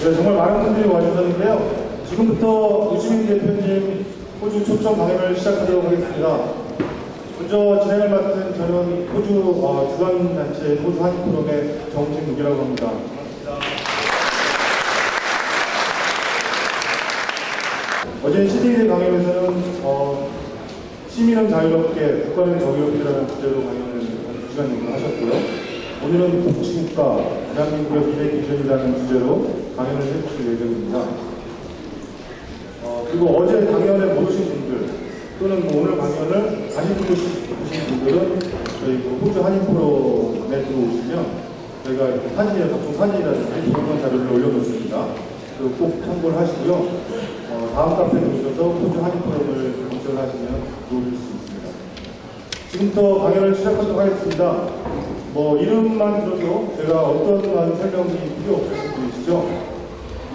네, 정말 많은 분들이 와주셨는데요. 지금부터 유시민 대표님 호주 초청 강연을 시작하도록 하겠습니다. 먼저 진행을 맡은 저는 호주 주관단체 호주 한인포럼의 정진욱이라고 합니다. 어제 시드니 강연에서는 시민은 자유롭게, 국가는 정의롭게라는 주제로 강연을 2시간 정도 하셨고요. 오늘은 복지국가, 대한민국의 미래 비전이라는 주제로 강연을 해주실 예정입니다. 그리고 어제 강연에 못 오신 분들, 또는 오늘 강연을 다시 듣고 싶으신 분들은 저희 호주 한인포럼에 들어오시면 저희가 이렇게 사진이나 각종 사진이라든지 동영상 자료를 올려놓습니다. 그리고 꼭 참고를 하시고요. 다음 카페에 오셔서 호주 한인포럼을 검색을 하시면 들어오실 수 있습니다. 지금부터 강연을 시작하도록 하겠습니다. 이름만 들어도 제가 어떤 설명이 필요 없으신 분이시죠?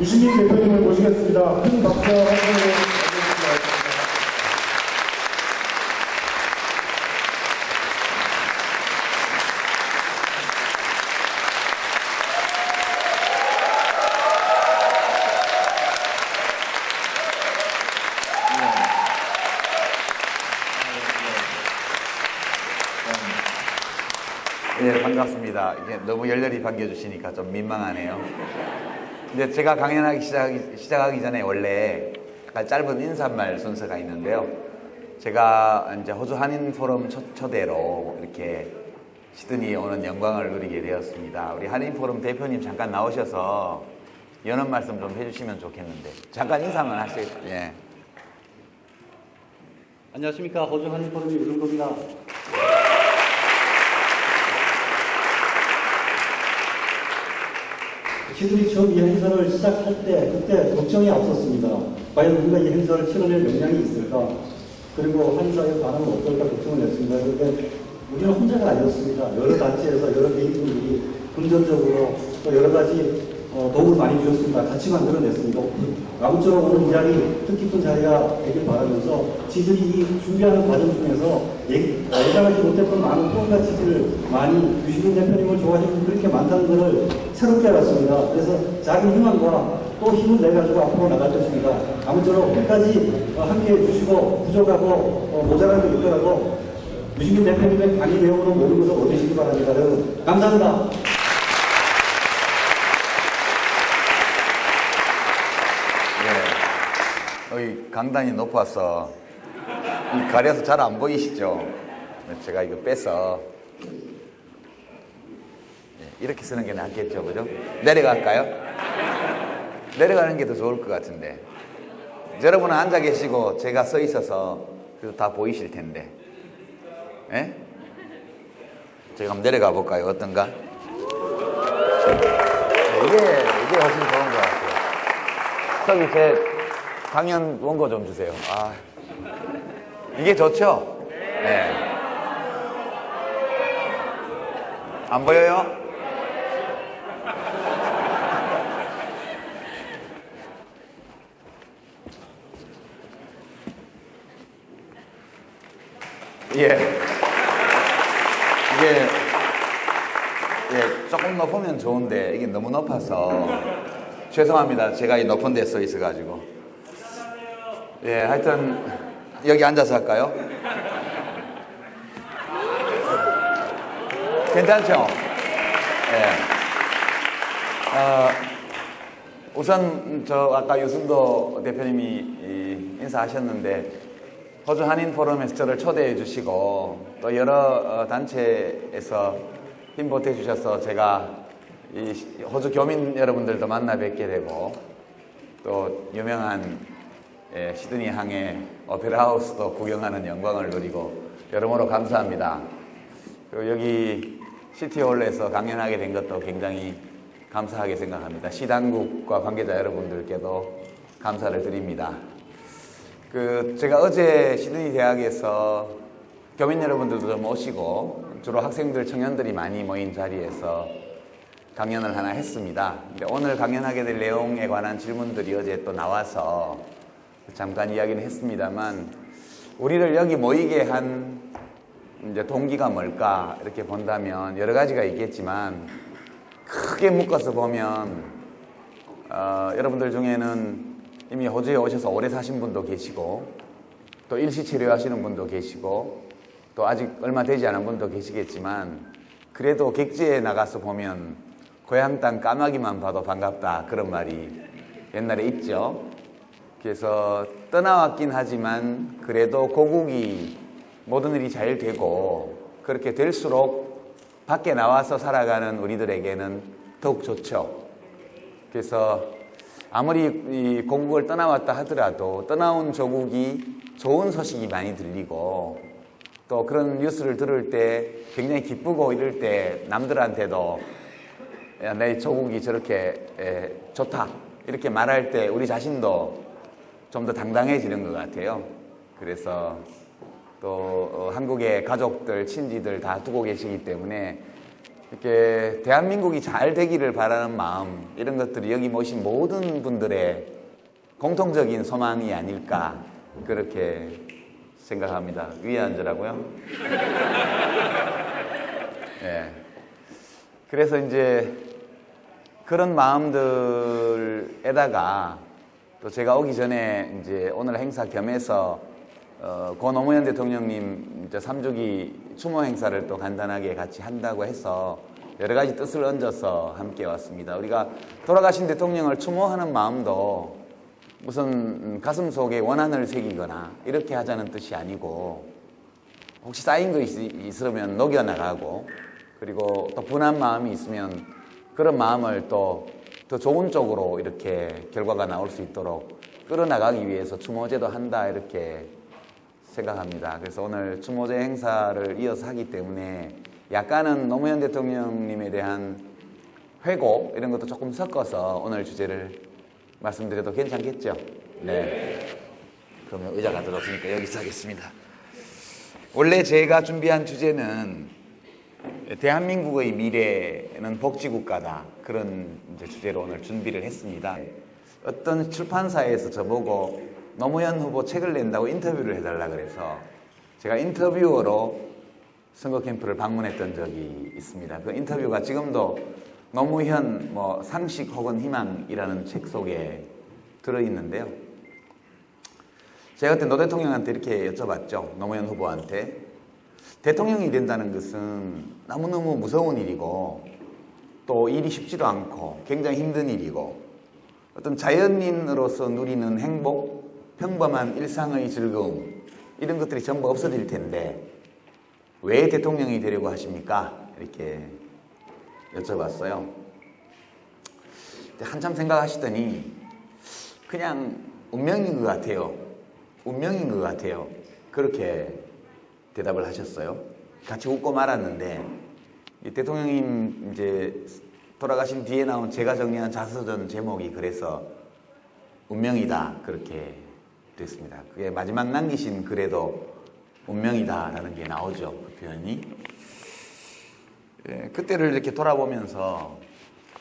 유시민 대표님을 모시겠습니다. 큰 박수와 환호를 부탁드립니다. 네, 반갑습니다. 이게 너무 열렬히 반겨주시니까 좀 민망하네요. 이제 제가 강연하기 시작하기 전에 원래 약간 짧은 인사말 순서가 있는데요. 제가 이제 호주 한인 포럼 초대로 이렇게 시드니에 오는 영광을 누리게 되었습니다. 우리 한인 포럼 대표님 잠깐 나오셔서 연언 말씀 좀 해주시면 좋겠는데 잠깐 인사만 하시겠어요? 예. 안녕하십니까. 호주 한인 포럼의 유승구입니다. 시드니 처음 이 행사를 시작할 때 그때 걱정이 앞섰습니다. 과연 우리가 이 행사를 치러낼 역량이 있을까? 그리고 한인사회 반응은 어떨까 걱정을 했습니다. 그런데 우리는 혼자가 아니었습니다. 여러 단체에서 여러 개인분들이 긍정적으로 또 여러 가지 도움을 많이 주셨습니다. 같이 만들어냈습니다. 아무쪼록 오늘 이 자리, 뜻깊은 자리가 되길 바라면서 지들이 이 준비하는 과정 중에서 예상하지 못했던 많은 후원과 지지를 많이 유시민 대표님을 좋아하시는 분들이 그렇게 많다는 것을 새롭게 알았습니다. 그래서 작은 희망과 또 힘을 내가지고 앞으로 나갈 것입니다. 아무쪼록 끝까지 함께 해주시고 부족하고 모자란 거 있더라도 유시민 대표님의 강의 내용으로 모든 것을 얻으시기 바랍니다. 여러분 감사합니다. 여기 강단이 높아서 가려서 잘 안 보이시죠? 제가 이거 빼서 이렇게 쓰는 게 낫겠죠, 그죠? 내려갈까요? 내려가는 게 더 좋을 것 같은데. 여러분은 앉아 계시고 제가 서 있어서 그래도 다 보이실 텐데. 예? 제가 한번 내려가 볼까요? 어떤가? 이게 훨씬 좋은 것 같아요. 저기 제 강연 원고 좀 주세요. 이게 좋죠? 네. 안 보여요? 예. 조금 높으면 좋은데 이게 너무 높아서 죄송합니다. 제가 이 높은 데 서 있어가지고. 예, 하여튼 여기 앉아서 할까요? 괜찮죠? 예. 우선 아까 유승도 대표님이 인사하셨는데 호주 한인 포럼에서 저를 초대해 주시고 또 여러 단체에서 힘보태 주셔서 제가 이 호주 교민 여러분들도 만나 뵙게 되고 또 유명한 시드니 항해 오페라 하우스도 구경하는 영광을 누리고 여러모로 감사합니다. 그리고 여기 시티홀에서 강연하게 된 것도 굉장히 감사하게 생각합니다. 시당국과 관계자 여러분들께도 감사를 드립니다. 제가 어제 시드니 대학에서 교민 여러분들도 좀 오시고 주로 학생들, 청년들이 많이 모인 자리에서 강연을 하나 했습니다. 근데 오늘 강연하게 될 내용에 관한 질문들이 어제 또 나와서 잠깐 이야기는 했습니다만 우리를 여기 모이게 한 이제 동기가 뭘까 이렇게 본다면 여러 가지가 있겠지만 크게 묶어서 보면 여러분들 중에는 이미 호주에 오셔서 오래 사신 분도 계시고 또 일시 체류하시는 분도 계시고 또 아직 얼마 되지 않은 분도 계시겠지만 그래도 객지에 나가서 보면 고향 땅 까마귀만 봐도 반갑다 그런 말이 옛날에 있죠. 그래서 떠나왔긴 하지만 그래도 고국이 모든 일이 잘 되고 그렇게 될수록 밖에 나와서 살아가는 우리들에게는 더욱 좋죠. 그래서 아무리 이 고국을 떠나왔다 하더라도 떠나온 조국이 좋은 소식이 많이 들리고 또 그런 뉴스를 들을 때 굉장히 기쁘고 이럴 때 남들한테도 야, 내 조국이 저렇게 좋다 이렇게 말할 때 우리 자신도 좀 더 당당해지는 것 같아요. 그래서 또 한국의 가족들, 친지들 다 두고 계시기 때문에 이렇게 대한민국이 잘 되기를 바라는 마음 이런 것들이 여기 모신 모든 분들의 공통적인 소망이 아닐까 그렇게 생각합니다. 위에 앉으라고요? 예. 그래서 이제 그런 마음들에다가 또 제가 오기 전에 이제 오늘 행사 겸해서 고 노무현 대통령님 이제 3주기 추모 행사를 또 간단하게 같이 한다고 해서 여러 가지 뜻을 얹어서 함께 왔습니다. 우리가 돌아가신 대통령을 추모하는 마음도 무슨 가슴 속에 원한을 새기거나 이렇게 하자는 뜻이 아니고 혹시 쌓인 것이 있으면 녹여나가고 그리고 또 분한 마음이 있으면 그런 마음을 또 더 좋은 쪽으로 이렇게 결과가 나올 수 있도록 끌어나가기 위해서 추모제도 한다 이렇게 생각합니다. 그래서 오늘 추모제 행사를 이어서 하기 때문에 약간은 노무현 대통령님에 대한 회고 이런 것도 조금 섞어서 오늘 주제를 말씀드려도 괜찮겠죠? 네. 그러면 의자가 들어왔으니까 여기서 하겠습니다. 원래 제가 준비한 주제는 대한민국의 미래는 복지국가다. 그런 이제 주제로 오늘 준비를 했습니다. 어떤 출판사에서 저보고 노무현 후보 책을 낸다고 인터뷰를 해달라 그래서 제가 인터뷰어로 선거 캠프를 방문했던 적이 있습니다. 그 인터뷰가 지금도 노무현 상식 혹은 희망이라는 책 속에 들어있는데요. 제가 그때 노 대통령한테 이렇게 여쭤봤죠. 노무현 후보한테. 대통령이 된다는 것은 너무너무 무서운 일이고 또 일이 쉽지도 않고 굉장히 힘든 일이고 어떤 자연인으로서 누리는 행복, 평범한 일상의 즐거움 이런 것들이 전부 없어질 텐데 왜 대통령이 되려고 하십니까? 이렇게 여쭤봤어요. 한참 생각하시더니 그냥 운명인 것 같아요. 운명인 것 같아요. 그렇게 대답을 하셨어요. 같이 웃고 말았는데 이 대통령님 이제 돌아가신 뒤에 나온 제가 정리한 자서전 제목이 그래서 운명이다 그렇게 됐습니다. 그게 마지막 남기신 글에도 운명이다라는 게 나오죠. 그 표현이. 예, 그때를 이렇게 돌아보면서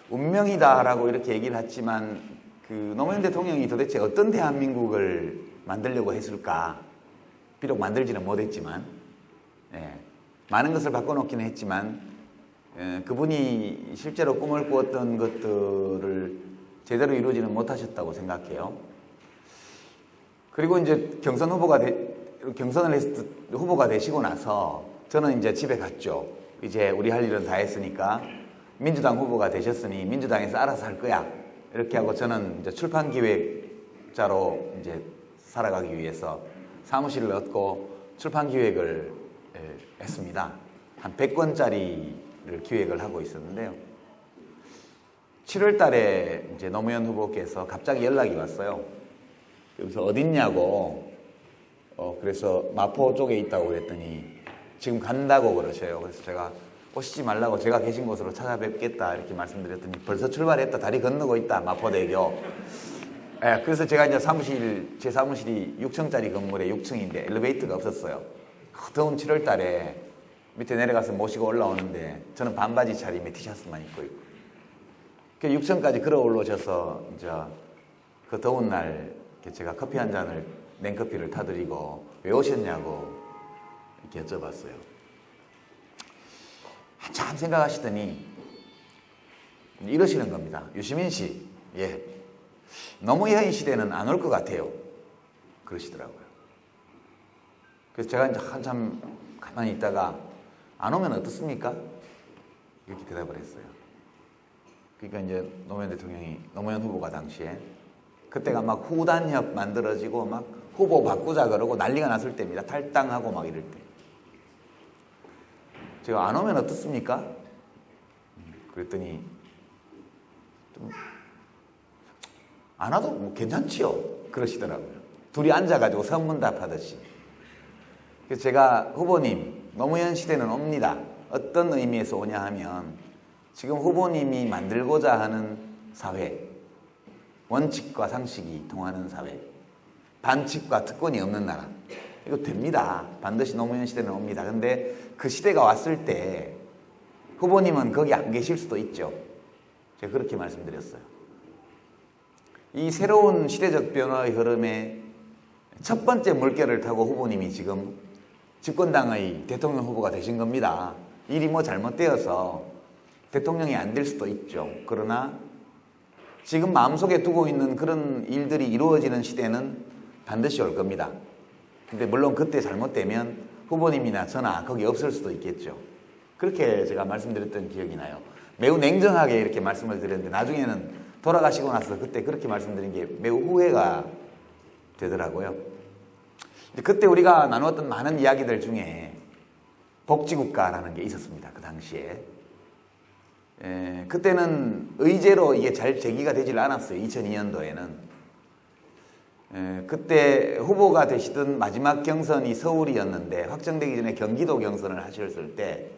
운명이다라고 이렇게 얘기를 했지만 그 노무현 대통령이 도대체 어떤 대한민국을 만들려고 했을까? 비록 만들지는 못했지만 많은 것을 바꿔놓기는 했지만 그분이 실제로 꿈을 꾸었던 것들을 제대로 이루지는 못하셨다고 생각해요. 그리고 이제 경선을 해서 후보가 되시고 나서 저는 이제 집에 갔죠. 이제 우리 할 일은 다 했으니까 민주당 후보가 되셨으니 민주당에서 알아서 할 거야. 이렇게 하고 저는 이제 출판 기획자로 이제 살아가기 위해서 사무실을 얻고 출판 기획을 했습니다. 한 100권짜리를 기획을 하고 있었는데요. 7월 달에 이제 노무현 후보께서 갑자기 연락이 왔어요. 여기서 어딨냐고. 그래서 마포 쪽에 있다고 그랬더니 지금 간다고 그러셔요. 그래서 제가 오시지 말라고 제가 계신 곳으로 찾아뵙겠다 이렇게 말씀드렸더니 벌써 출발했다. 다리 건너고 있다. 마포대교. 그래서 제가 이제 제 사무실이 6층짜리 건물에 6층인데 엘리베이터가 없었어요. 더운 7월 달에 밑에 내려가서 모시고 올라오는데 저는 반바지 차림에 티셔츠만 입고 있고 6층까지 걸어 올라오셔서 이제 그 더운 날 제가 커피 한 잔을 냉커피를 타드리고 왜 오셨냐고 이렇게 여쭤봤어요. 한참 생각하시더니 이러시는 겁니다. 유시민 씨, 노무현 시대는 안 올 것 같아요. 그러시더라고요. 그래서 제가 이제 한참 가만히 있다가 안 오면 어떻습니까? 이렇게 대답을 했어요. 그러니까 이제 노무현 후보가 당시에 그때가 막 후단협 만들어지고 막 후보 바꾸자 그러고 난리가 났을 때입니다. 탈당하고 막 이럴 때. 제가 안 오면 어떻습니까? 그랬더니 좀 안 와도 뭐 괜찮지요. 그러시더라고요. 둘이 앉아가지고 선문답하듯이. 그래서 제가 후보님 노무현 시대는 옵니다. 어떤 의미에서 오냐 하면 지금 후보님이 만들고자 하는 사회, 원칙과 상식이 통하는 사회, 반칙과 특권이 없는 나라, 이거 됩니다. 반드시 노무현 시대는 옵니다. 근데 그 시대가 왔을 때 후보님은 거기 안 계실 수도 있죠. 제가 그렇게 말씀드렸어요. 이 새로운 시대적 변화의 흐름에 첫 번째 물결을 타고 후보님이 지금 집권당의 대통령 후보가 되신 겁니다. 일이 뭐 잘못되어서 대통령이 안 될 수도 있죠. 그러나 지금 마음속에 두고 있는 그런 일들이 이루어지는 시대는 반드시 올 겁니다. 근데 물론 그때 잘못되면 후보님이나 저나 거기 없을 수도 있겠죠. 그렇게 제가 말씀드렸던 기억이 나요. 매우 냉정하게 이렇게 말씀을 드렸는데 나중에는 돌아가시고 나서 그때 그렇게 말씀드린 게 매우 후회가 되더라고요. 그때 우리가 나누었던 많은 이야기들 중에 복지국가라는 게 있었습니다. 그 당시에. 그때는 의제로 이게 잘 제기가 되질 않았어요. 2002년도에는. 그때 후보가 되시던 마지막 경선이 서울이었는데 확정되기 전에 경기도 경선을 하셨을 때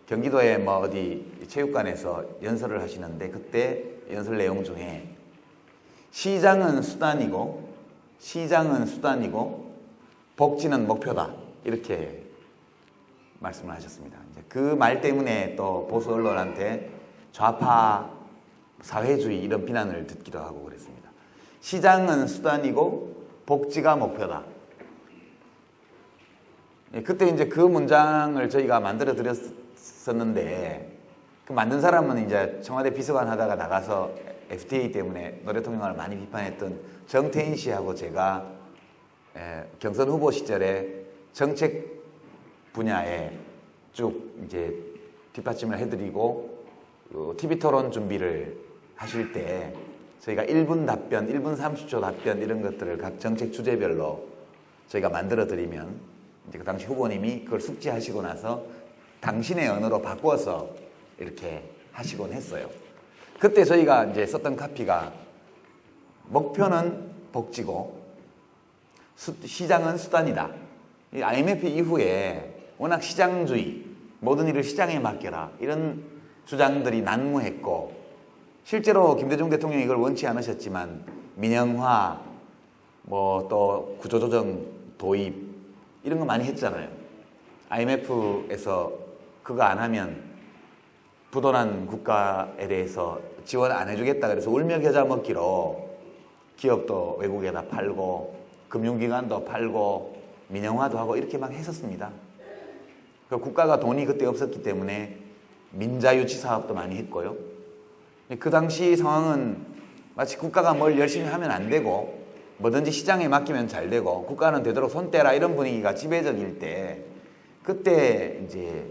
경기도에 뭐 어디 체육관에서 연설을 하시는데 그때 연설 내용 중에 시장은 수단이고 복지는 목표다 이렇게 말씀을 하셨습니다. 그 말 때문에 또 보수 언론한테 좌파 사회주의 이런 비난을 듣기도 하고 그랬습니다. 시장은 수단이고 복지가 목표다. 그때 이제 그 문장을 저희가 만들어 드렸었는데 그 만든 사람은 이제 청와대 비서관 하다가 나가서 FTA 때문에 노 대통령을 많이 비판했던 정태인 씨하고 제가 경선 후보 시절에 정책 분야에 쭉 이제 뒷받침을 해드리고 TV 토론 준비를 하실 때 저희가 1분 답변, 1분 30초 답변 이런 것들을 각 정책 주제별로 저희가 만들어 드리면 이제 그 당시 후보님이 그걸 숙지하시고 나서 당신의 언어로 바꿔서 이렇게 하시곤 했어요. 그때 저희가 이제 썼던 카피가 목표는 복지고 시장은 수단이다. 이 IMF 이후에 워낙 시장주의, 모든 일을 시장에 맡겨라 이런 주장들이 난무했고 실제로 김대중 대통령이 이걸 원치 않으셨지만 민영화, 뭐 또 구조조정 도입 이런 거 많이 했잖아요. IMF에서 그거 안 하면 부도난 국가에 대해서 지원 안 해주겠다 그래서 울며 겨자 먹기로 기업도 외국에다 팔고 금융기관도 팔고 민영화도 하고 이렇게 막 했었습니다. 국가가 돈이 그때 없었기 때문에 민자유치 사업도 많이 했고요. 그 당시 상황은 마치 국가가 뭘 열심히 하면 안 되고 뭐든지 시장에 맡기면 잘 되고 국가는 되도록 손 떼라 이런 분위기가 지배적일 때 그때 이제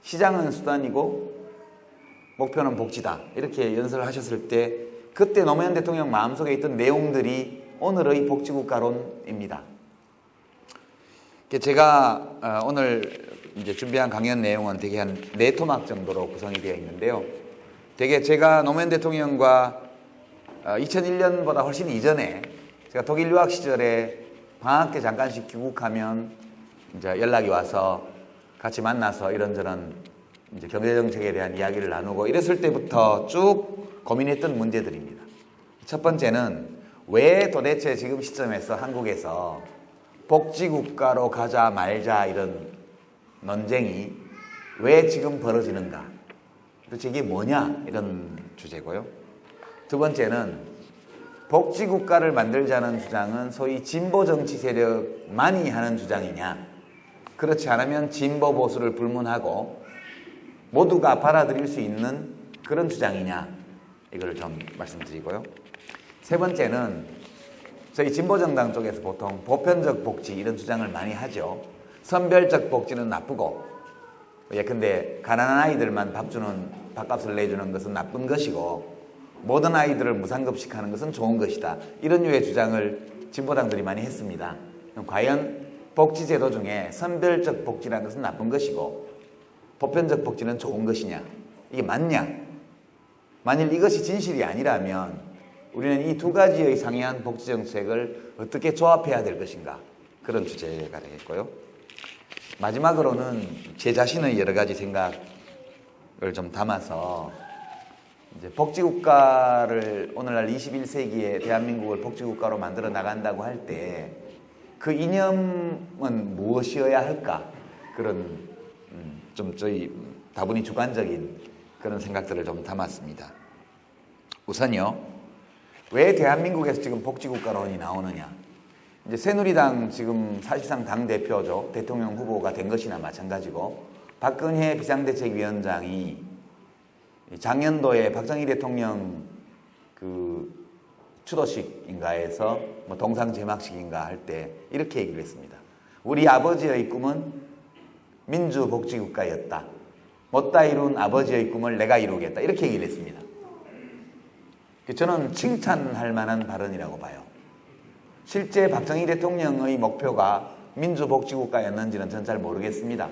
시장은 수단이고 목표는 복지다 이렇게 연설을 하셨을 때 그때 노무현 대통령 마음속에 있던 내용들이 오늘의 복지국가론입니다. 제가 오늘 이제 준비한 강연 내용은 대개 한 4토막 정도로 구성이 되어 있는데요. 대개 제가 노무현 대통령과 2001년보다 훨씬 이전에 제가 독일 유학 시절에 방학 때 잠깐씩 귀국하면 이제 연락이 와서 같이 만나서 이런저런 이제 경제정책에 대한 이야기를 나누고 이랬을 때부터 쭉 고민했던 문제들입니다. 첫 번째는 왜 도대체 지금 시점에서 한국에서 복지국가로 가자 말자 이런 논쟁이 왜 지금 벌어지는가? 도대체 이게 뭐냐? 이런 주제고요. 두 번째는 복지국가를 만들자는 주장은 소위 진보 정치 세력만이 하는 주장이냐? 그렇지 않으면 진보 보수를 불문하고 모두가 받아들일 수 있는 그런 주장이냐? 이걸 좀 말씀드리고요. 세 번째는 저희 진보정당 쪽에서 보통 보편적 복지 이런 주장을 많이 하죠. 선별적 복지는 나쁘고 예컨대 가난한 아이들만 밥값을 내주는 것은 나쁜 것이고 모든 아이들을 무상급식하는 것은 좋은 것이다. 이런 류의 주장을 진보당들이 많이 했습니다. 그럼 과연 복지제도 중에 선별적 복지라는 것은 나쁜 것이고 보편적 복지는 좋은 것이냐? 이게 맞냐? 만일 이것이 진실이 아니라면 우리는 이 두 가지의 상이한 복지 정책을 어떻게 조합해야 될 것인가? 그런 주제가 되겠고요. 마지막으로는 제 자신의 여러 가지 생각을 좀 담아서 이제 복지국가를 오늘날 21세기에 대한민국을 복지국가로 만들어 나간다고 할 때 그 이념은 무엇이어야 할까? 그런 좀 저희 다분히 주관적인 그런 생각들을 좀 담았습니다. 우선요, 왜 대한민국에서 지금 복지국가론이 나오느냐? 이제 새누리당 지금 사실상 당대표죠. 대통령 후보가 된 것이나 마찬가지고 박근혜 비상대책위원장이 작년도에 박정희 대통령 그 추도식인가에서 뭐 동상제막식인가 할 때 이렇게 얘기를 했습니다. 우리 아버지의 꿈은 민주복지국가였다. 못다 이룬 아버지의 꿈을 내가 이루겠다. 이렇게 얘기를 했습니다. 저는 칭찬할 만한 발언이라고 봐요. 실제 박정희 대통령의 목표가 민주복지국가였는지는 전 잘 모르겠습니다.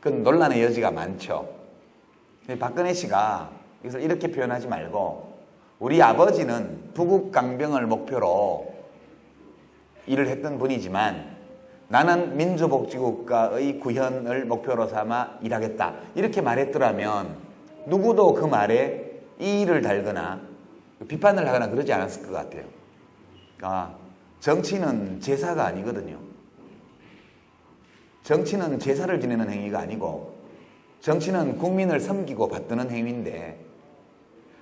그건 논란의 여지가 많죠. 박근혜 씨가 이것을 이렇게 표현하지 말고 우리 아버지는 부국강병을 목표로 일을 했던 분이지만 나는 민주복지국가의 구현을 목표로 삼아 일하겠다. 이렇게 말했더라면 누구도 그 말에 이의를 달거나 비판을 하거나 그러지 않았을 것 같아요. 정치는 제사가 아니거든요. 정치는 제사를 지내는 행위가 아니고 정치는 국민을 섬기고 받드는 행위인데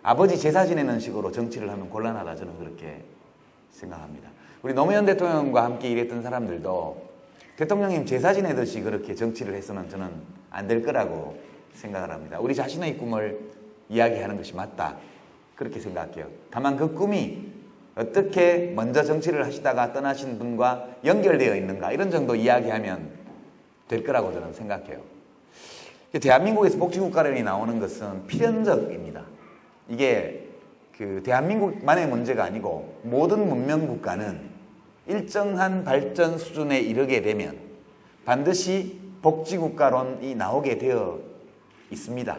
아버지 제사 지내는 식으로 정치를 하면 곤란하다 저는 그렇게 생각합니다. 우리 노무현 대통령과 함께 일했던 사람들도 대통령님 제사 지내듯이 그렇게 정치를 해서는 저는 안 될 거라고 생각을 합니다. 우리 자신의 꿈을 이야기하는 것이 맞다 그렇게 생각해요. 다만 그 꿈이 어떻게 먼저 정치를 하시다가 떠나신 분과 연결되어 있는가 이런 정도 이야기하면 될 거라고 저는 생각해요. 대한민국에서 복지국가론이 나오는 것은 필연적입니다. 이게 그 대한민국만의 문제가 아니고 모든 문명국가는 일정한 발전 수준에 이르게 되면 반드시 복지국가론이 나오게 되어 있습니다.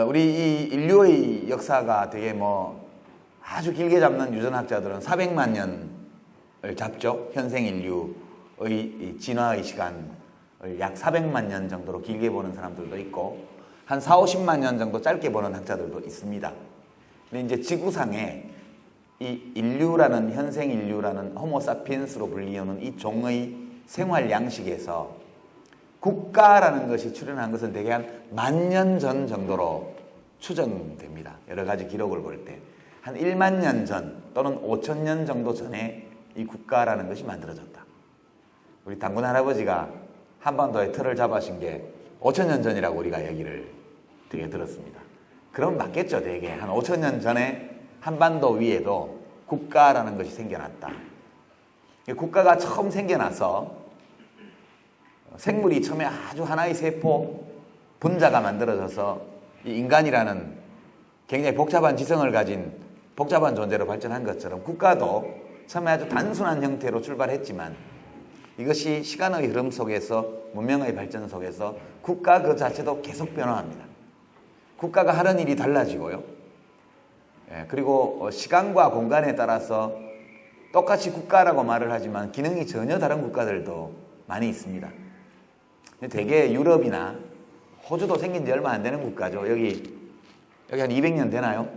우리 이 인류의 역사가 되게 아주 길게 잡는 유전학자들은 400만 년을 잡죠. 현생 인류의 진화의 시간을 약 400만 년 정도로 길게 보는 사람들도 있고 한 4, 50만 년 정도 짧게 보는 학자들도 있습니다. 근데 이제 지구상에 이 인류라는 현생 인류라는 호모사피엔스로 불리우는 이 종의 생활 양식에서 국가라는 것이 출현한 것은 대개 한 10,000년 전 정도로 추정됩니다. 여러 가지 기록을 볼 때. 한 1만 년 전 또는 5,000년 정도 전에 이 국가라는 것이 만들어졌다. 우리 당군 할아버지가 한반도에 틀을 잡으신 게 5,000년 전이라고 우리가 얘기를 되게 들었습니다. 그럼 맞겠죠. 되게 한 5,000년 전에 한반도 위에도 국가라는 것이 생겨났다. 국가가 처음 생겨나서 생물이 처음에 아주 하나의 세포 분자가 만들어져서 이 인간이라는 굉장히 복잡한 지성을 가진 복잡한 존재로 발전한 것처럼 국가도 처음에 아주 단순한 형태로 출발했지만 이것이 시간의 흐름 속에서 문명의 발전 속에서 국가 그 자체도 계속 변화합니다. 국가가 하는 일이 달라지고요. 그리고 시간과 공간에 따라서 똑같이 국가라고 말을 하지만 기능이 전혀 다른 국가들도 많이 있습니다. 대개 유럽이나 호주도 생긴 지 얼마 안 되는 국가죠. 여기 한 200년 되나요?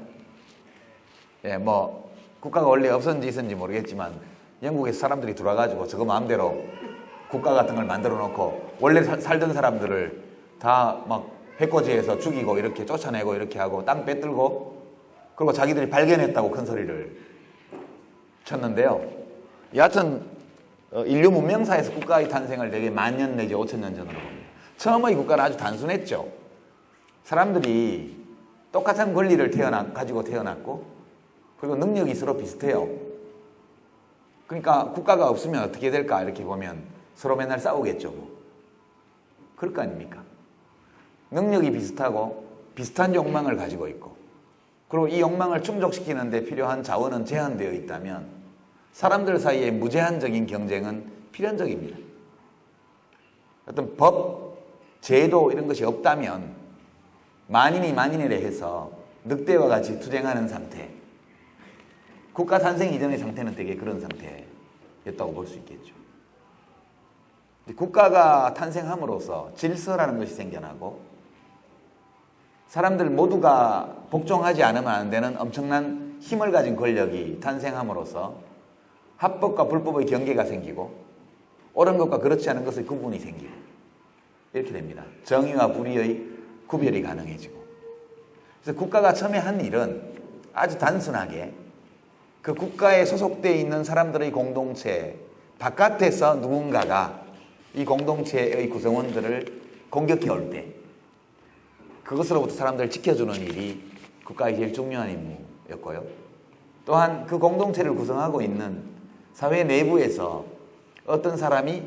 국가가 원래 없었는지 있었는지 모르겠지만 영국에서 사람들이 들어와가지고 저거 마음대로 국가 같은 걸 만들어 놓고 원래 살던 사람들을 다 해코지해서 죽이고 이렇게 쫓아내고 이렇게 하고 땅 빼들고 그리고 자기들이 발견했다고 큰 소리를 쳤는데요. 여하튼 인류 문명사에서 국가의 탄생을 되게 10,000년 내지 5,000년 전으로 봅니다. 처음의 국가는 아주 단순했죠. 사람들이 똑같은 권리를 가지고 태어났고 그리고 능력이 서로 비슷해요. 그러니까 국가가 없으면 어떻게 될까 이렇게 보면 서로 맨날 싸우겠죠. 뭐. 그럴 거 아닙니까? 능력이 비슷하고 비슷한 욕망을 가지고 있고 그리고 이 욕망을 충족시키는 데 필요한 자원은 제한되어 있다면 사람들 사이에 무제한적인 경쟁은 필연적입니다. 어떤 법, 제도 이런 것이 없다면 만인이 만인에 해서 늑대와 같이 투쟁하는 상태, 국가 탄생 이전의 상태는 되게 그런 상태였다고 볼 수 있겠죠. 국가가 탄생함으로써 질서라는 것이 생겨나고 사람들 모두가 복종하지 않으면 안 되는 엄청난 힘을 가진 권력이 탄생함으로써 합법과 불법의 경계가 생기고 옳은 것과 그렇지 않은 것의 구분이 생기고 이렇게 됩니다. 정의와 불의의 구별이 가능해지고 그래서 국가가 처음에 한 일은 아주 단순하게 그 국가에 소속되어 있는 사람들의 공동체 바깥에서 누군가가 이 공동체의 구성원들을 공격해 올 때 그것으로부터 사람들을 지켜주는 일이 국가의 제일 중요한 임무였고요. 또한 그 공동체를 구성하고 있는 사회 내부에서 어떤 사람이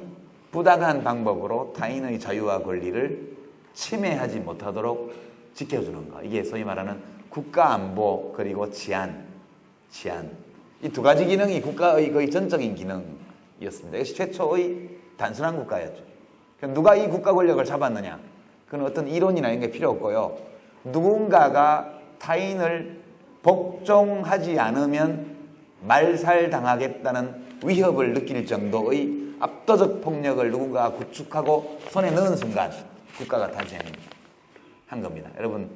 부당한 방법으로 타인의 자유와 권리를 침해하지 못하도록 지켜주는 것. 이게 소위 말하는 국가안보 그리고 치안. 이 두 가지 기능이 국가의 거의 전적인 기능이었습니다. 이것이 최초의 단순한 국가였죠. 누가 이 국가 권력을 잡았느냐? 그건 어떤 이론이나 이런 게 필요 없고요. 누군가가 타인을 복종하지 않으면 말살당하겠다는 위협을 느낄 정도의 압도적 폭력을 누군가가 구축하고 손에 넣은 순간 국가가 탄생한 겁니다. 여러분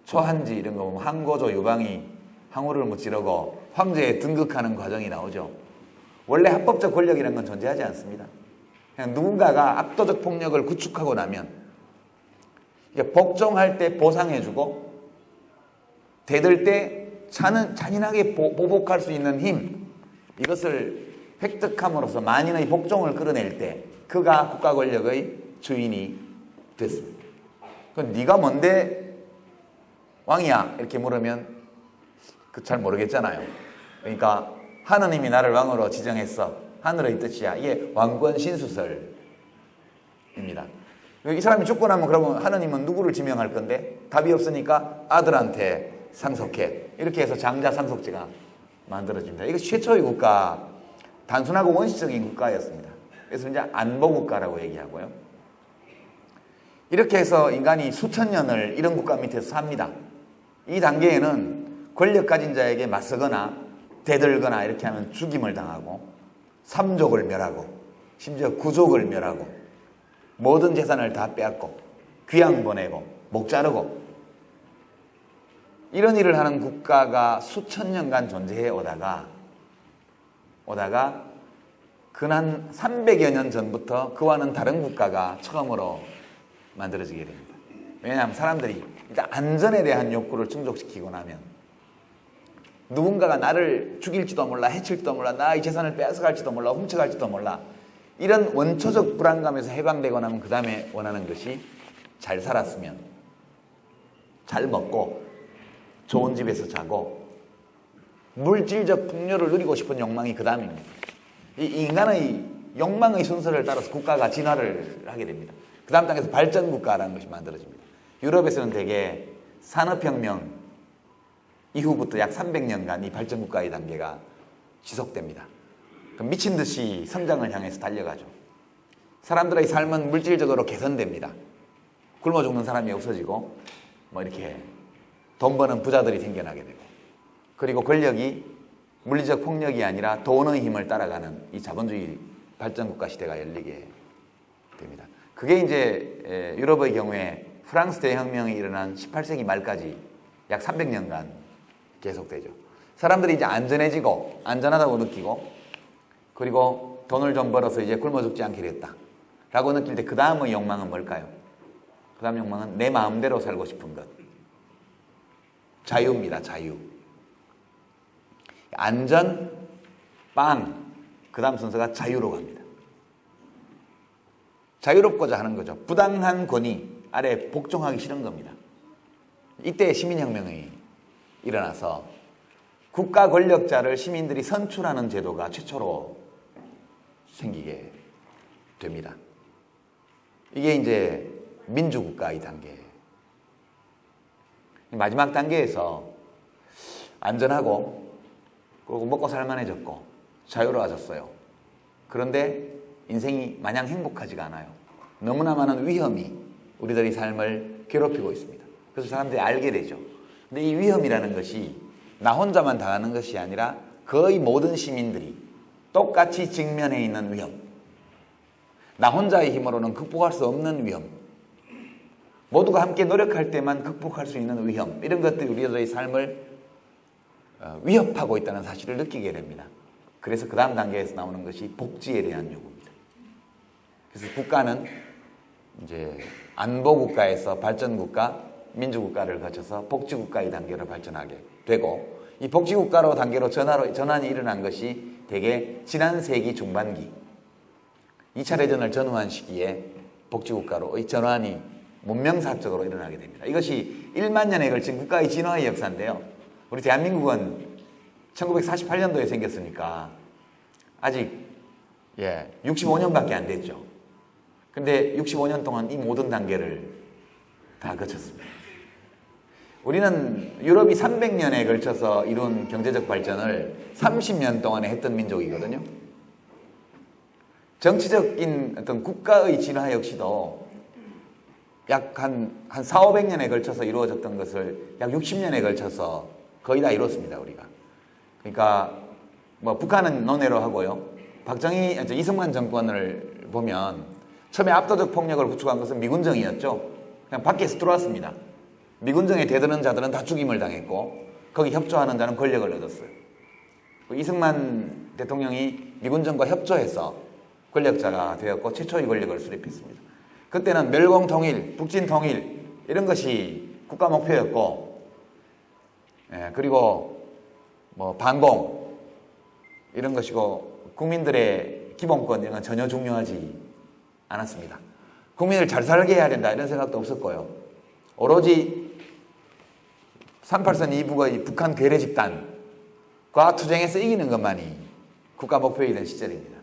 초한지 이런 거 보면 항고조 유방이 항우를 무찌르고 황제에 등극하는 과정이 나오죠. 원래 합법적 권력이라는 건 존재하지 않습니다. 그냥 누군가가 압도적 폭력을 구축하고 나면 복종할 때 보상해주고 대들 때 잔인하게 보복할 수 있는 힘 이것을 획득함으로써 만인의 복종을 끌어낼 때 그가 국가 권력의 주인이 됐습니다. 그럼 네가 뭔데 왕이야? 이렇게 물으면 잘 모르겠잖아요. 그러니까 하느님이 나를 왕으로 지정했어. 하늘의 뜻이야. 이게 왕권 신수설입니다. 이 사람이 죽고 나면 그러면 하느님은 누구를 지명할 건데 답이 없으니까 아들한테 상속해. 이렇게 해서 장자 상속제가 만들어집니다. 이거 최초의 국가, 단순하고 원시적인 국가였습니다. 그래서 이제 안보국가라고 얘기하고요. 이렇게 해서 인간이 수천 년을 이런 국가 밑에서 삽니다. 이 단계에는 권력 가진 자에게 맞서거나 대들거나 이렇게 하면 죽임을 당하고 삼족을 멸하고 심지어 구족을 멸하고 모든 재산을 다 빼앗고 귀양 보내고 목 자르고 이런 일을 하는 국가가 수천 년간 존재해 오다가 근한 300여 년 전부터 그와는 다른 국가가 처음으로 만들어지게 됩니다. 왜냐하면 사람들이 일단 안전에 대한 욕구를 충족시키고 나면 누군가가 나를 죽일지도 몰라, 해칠지도 몰라, 나의 재산을 빼앗아갈지도 몰라, 훔쳐갈지도 몰라 이런 원초적 불안감에서 해방되고 나면 그 다음에 원하는 것이 잘 살았으면 잘 먹고 좋은 집에서 자고 물질적 풍요를 누리고 싶은 욕망이 그 다음입니다. 이 인간의 욕망의 순서를 따라서 국가가 진화를 하게 됩니다. 그 다음 단계에서 발전국가라는 것이 만들어집니다. 유럽에서는 대개 산업혁명 이후부터 약 300년간 이 발전국가의 단계가 지속됩니다. 미친 듯이 성장을 향해서 달려가죠. 사람들의 삶은 물질적으로 개선됩니다. 굶어 죽는 사람이 없어지고 이렇게 돈 버는 부자들이 생겨나게 되고 그리고 권력이 물리적 폭력이 아니라 돈의 힘을 따라가는 이 자본주의 발전국가 시대가 열리게 됩니다. 그게 이제 유럽의 경우에 프랑스 대혁명이 일어난 18세기 말까지 약 300년간 계속되죠. 사람들이 이제 안전해지고 안전하다고 느끼고 그리고 돈을 좀 벌어서 이제 굶어 죽지 않기로 했다라고 느낄 때 그 다음의 욕망은 뭘까요? 그 다음 욕망은 내 마음대로 살고 싶은 것. 자유입니다. 자유. 안전, 빵, 그 다음 순서가 자유로 갑니다. 자유롭고자 하는 거죠. 부당한 권위 아래 복종하기 싫은 겁니다. 이때 시민혁명이 일어나서 국가 권력자를 시민들이 선출하는 제도가 최초로 생기게 됩니다. 이게 이제 민주국가의 단계. 마지막 단계에서 안전하고 그리고 먹고 살만해졌고 자유로워졌어요. 그런데 인생이 마냥 행복하지가 않아요. 너무나 많은 위험이 우리들의 삶을 괴롭히고 있습니다. 그래서 사람들이 알게 되죠. 근데 이 위험이라는 것이 나 혼자만 당하는 것이 아니라 거의 모든 시민들이 똑같이 직면해 있는 위험, 나 혼자의 힘으로는 극복할 수 없는 위험, 모두가 함께 노력할 때만 극복할 수 있는 위험, 이런 것들이 우리들의 삶을 위협하고 있다는 사실을 느끼게 됩니다. 그래서 그 다음 단계에서 나오는 것이 복지에 대한 요구입니다. 그래서 국가는 이제 안보국가에서 발전국가, 민주국가를 거쳐서 복지국가의 단계로 발전하게 되고, 이 복지국가로 단계로 전환이 일어난 것이 대개 지난 세기 중반기 2차 대전을 전후한 시기에 복지국가로의 전환이 문명사적으로 일어나게 됩니다. 이것이 1만 년에 걸친 국가의 진화의 역사인데요. 우리 대한민국은 1948년도에 생겼으니까 아직 65년밖에 안 됐죠. 근데 65년 동안 이 모든 단계를 다 거쳤습니다. 우리는 유럽이 300년에 걸쳐서 이룬 경제적 발전을 30년 동안에 했던 민족이거든요. 정치적인 어떤 국가의 진화 역시도 약 한 400~500년에 걸쳐서 이루어졌던 것을 약 60년에 걸쳐서 거의 다 이뤘습니다, 우리가. 그러니까 뭐 북한은 논외로 하고요. 이승만 정권을 보면 처음에 압도적 폭력을 구축한 것은 미군정이었죠. 그냥 밖에서 들어왔습니다. 미군정에 대드는 자들은 다 죽임을 당했고 거기 협조하는 자는 권력을 얻었어요. 이승만 대통령이 미군정과 협조해서 권력자가 되었고 최초의 권력을 수립했습니다. 그때는 멸공통일, 북진통일 이런 것이 국가 목표였고, 그리고 뭐 반공 이런 것이고 국민들의 기본권 이런 건 전혀 중요하지 않았습니다. 국민을 잘 살게 해야 된다 이런 생각도 없었고요. 오로지 38선 이북의 북한 괴뢰 집단과 투쟁해서 이기는 것만이 국가 목표이던 시절입니다.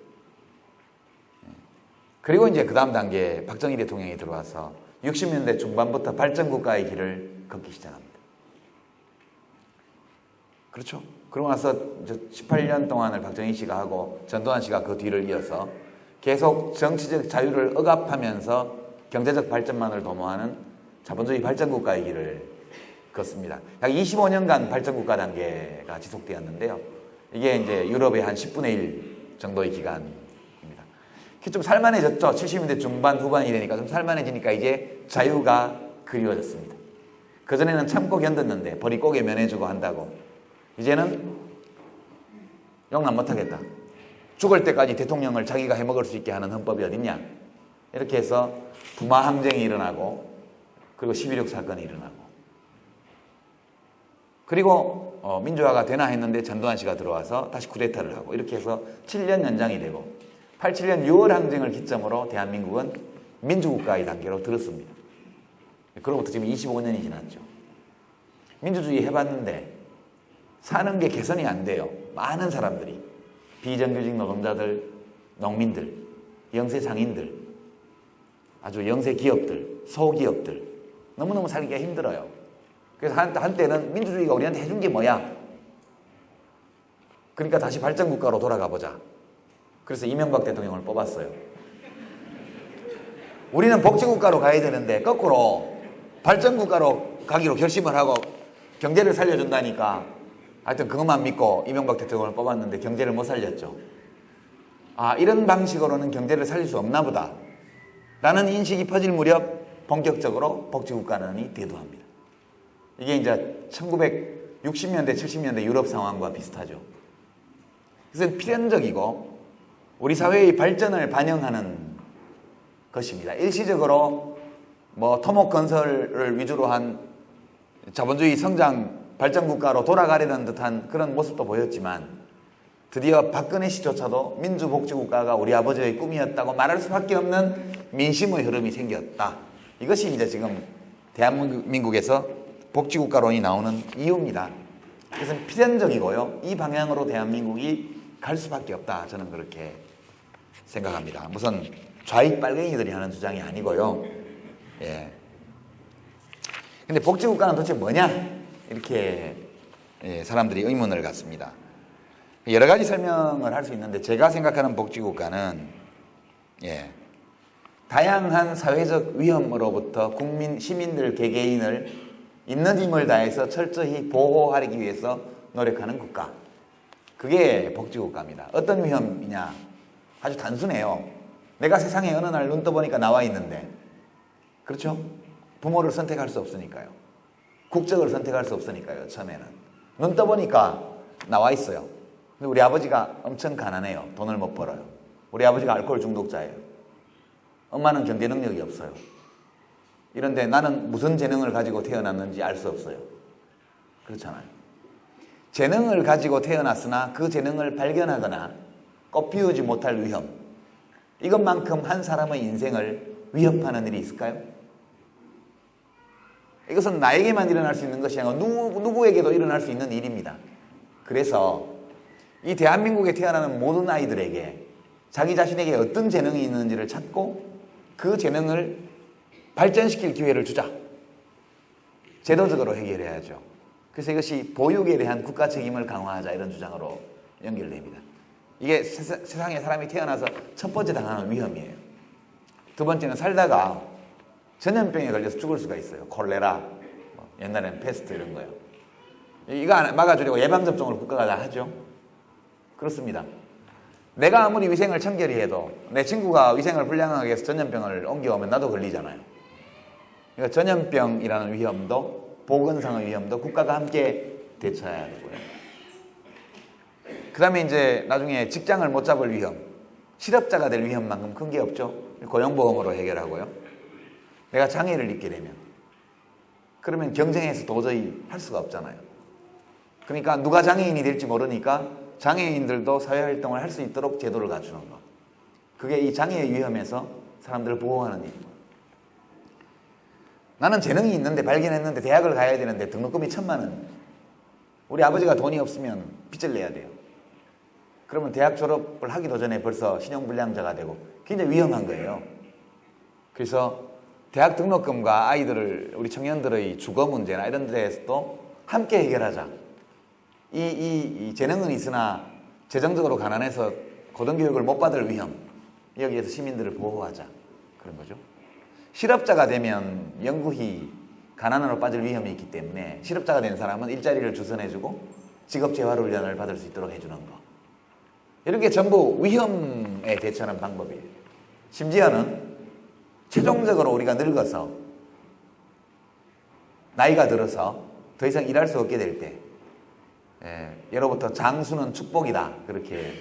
그리고 이제 그 다음 단계에 박정희 대통령이 들어와서 60년대 중반부터 발전국가의 길을 걷기 시작합니다. 그렇죠? 그러고 나서 18년 동안을 박정희 씨가 하고 전두환 씨가 그 뒤를 이어서 계속 정치적 자유를 억압하면서 경제적 발전만을 도모하는 자본주의 발전국가의 길을 걷습니다. 약 25년간 발전국가 단계가 지속되었는데요. 이게 이제 유럽의 한 10분의 1 정도의 기간입니다. 좀 살만해졌죠. 70년대 중반 후반이 되니까 좀 살만해지니까 이제 자유가 그리워졌습니다. 그전에는 참고 견뎠는데 버리고개 면해주고 한다고 이제는 용납 못하겠다. 죽을 때까지 대통령을 자기가 해먹을 수 있게 하는 헌법이 어딨냐. 이렇게 해서 부마 항쟁이 일어나고 그리고 11.6 사건이 일어나고 그리고 민주화가 되나 했는데 전두환 씨가 들어와서 다시 쿠데타를 하고 이렇게 해서 7년 연장이 되고 87년 6월 항쟁을 기점으로 대한민국은 민주국가의 단계로 들었습니다. 그로부터 지금 25년이 지났죠. 민주주의 해봤는데 사는 게 개선이 안 돼요. 많은 사람들이 비정규직 노동자들, 농민들, 영세 상인들, 아주 영세 기업들, 소기업들 너무너무 살기가 힘들어요. 그래서 한때는 민주주의가 우리한테 해준 게 뭐야? 그러니까 다시 발전국가로 돌아가 보자. 그래서 이명박 대통령을 뽑았어요. 우리는 복지국가로 가야 되는데 거꾸로 발전국가로 가기로 결심을 하고 경제를 살려준다니까 하여튼 그것만 믿고 이명박 대통령을 뽑았는데 경제를 못 살렸죠. 아, 이런 방식으로는 경제를 살릴 수 없나 보다 라는 인식이 퍼질 무렵 본격적으로 복지국가론이 대두합니다. 이게 이제 1960년대 70년대 유럽 상황과 비슷하죠. 그래서 필연적이고 우리 사회의 발전을 반영하는 것입니다. 일시적으로 뭐 토목 건설을 위주로 한 자본주의 성장 발전 국가로 돌아가려는 듯한 그런 모습도 보였지만 드디어 박근혜 씨조차도 민주복지국가가 우리 아버지의 꿈이었다고 말할 수밖에 없는 민심의 흐름이 생겼다. 이것이 이제 지금 대한민국에서 복지국가론이 나오는 이유입니다. 그래서 필연적이고요. 이 방향으로 대한민국이 갈 수밖에 없다. 저는 그렇게 생각합니다. 무슨 좌익 빨갱이들이 하는 주장이 아니고요. 예. 근데 복지국가는 도대체 뭐냐? 이렇게 사람들이 의문을 갖습니다. 여러 가지 설명을 할 수 있는데 제가 생각하는 복지국가는 다양한 사회적 위험으로부터 시민들 개개인을 있는 힘을 다해서 철저히 보호하기 위해서 노력하는 국가. 그게 복지국가입니다. 어떤 위험이냐? 아주 단순해요. 내가 세상에 어느 날 눈 떠보니까 나와 있는데, 그렇죠? 부모를 선택할 수 없으니까요. 국적을 선택할 수 없으니까요. 처음에는 눈 떠보니까 나와 있어요. 근데 우리 아버지가 엄청 가난해요. 돈을 못 벌어요. 우리 아버지가 알코올 중독자예요. 엄마는 경제 능력이 없어요. 이런데 나는 무슨 재능을 가지고 태어났는지 알 수 없어요. 그렇잖아요. 재능을 가지고 태어났으나 그 재능을 발견하거나 꽃피우지 못할 위험, 이것만큼 한 사람의 인생을 위협하는 일이 있을까요? 이것은 나에게만 일어날 수 있는 것이 아니라 누구에게도 일어날 수 있는 일입니다. 그래서 이 대한민국에 태어나는 모든 아이들에게 자기 자신에게 어떤 재능이 있는지를 찾고 그 재능을 발전시킬 기회를 주자. 제도적으로 해결해야죠. 그래서 이것이 보육에 대한 국가 책임을 강화하자, 이런 주장으로 연결됩니다. 이게 세상에 사람이 태어나서 첫 번째 당하는 위험이에요. 두 번째는 살다가 전염병에 걸려서 죽을 수가 있어요. 콜레라, 옛날에는 패스트 이런 거요. 이거 막아주려고 예방접종을 국가가 다 하죠. 그렇습니다. 내가 아무리 위생을 청결히 해도 내 친구가 위생을 불량하게 해서 전염병을 옮겨오면 나도 걸리잖아요. 그러니까 전염병이라는 위험도, 보건상의 위험도 국가가 함께 대처해야 되고요. 그 다음에 이제 나중에 직장을 못 잡을 위험, 실업자가 될 위험만큼 큰 게 없죠. 고용보험으로 해결하고요. 내가 장애를 입게 되면, 그러면 경쟁해서 도저히 할 수가 없잖아요. 그러니까 누가 장애인이 될지 모르니까 장애인들도 사회활동을 할 수 있도록 제도를 갖추는 것. 그게 이 장애의 위험에서 사람들을 보호하는 일입니다. 나는 재능이 있는데, 발견했는데 대학을 가야 되는데 등록금이 1,000만 원. 우리 아버지가 돈이 없으면 빚을 내야 돼요. 그러면 대학 졸업을 하기도 전에 벌써 신용불량자가 되고 굉장히 위험한 거예요. 그래서 대학 등록금과 아이들을, 우리 청년들의 주거 문제나 이런 데에서도 함께 해결하자. 이 재능은 있으나 재정적으로 가난해서 고등교육을 못 받을 위험, 여기에서 시민들을 보호하자, 그런 거죠. 실업자가 되면 영구히 가난으로 빠질 위험이 있기 때문에 실업자가 된 사람은 일자리를 주선해주고 직업 재활 훈련을 받을 수 있도록 해주는 거. 이런 게 전부 위험에 대처하는 방법이에요. 심지어는 최종적으로 우리가 늙어서 나이가 들어서 더 이상 일할 수 없게 될 때, 예로부터 장수는 축복이다, 그렇게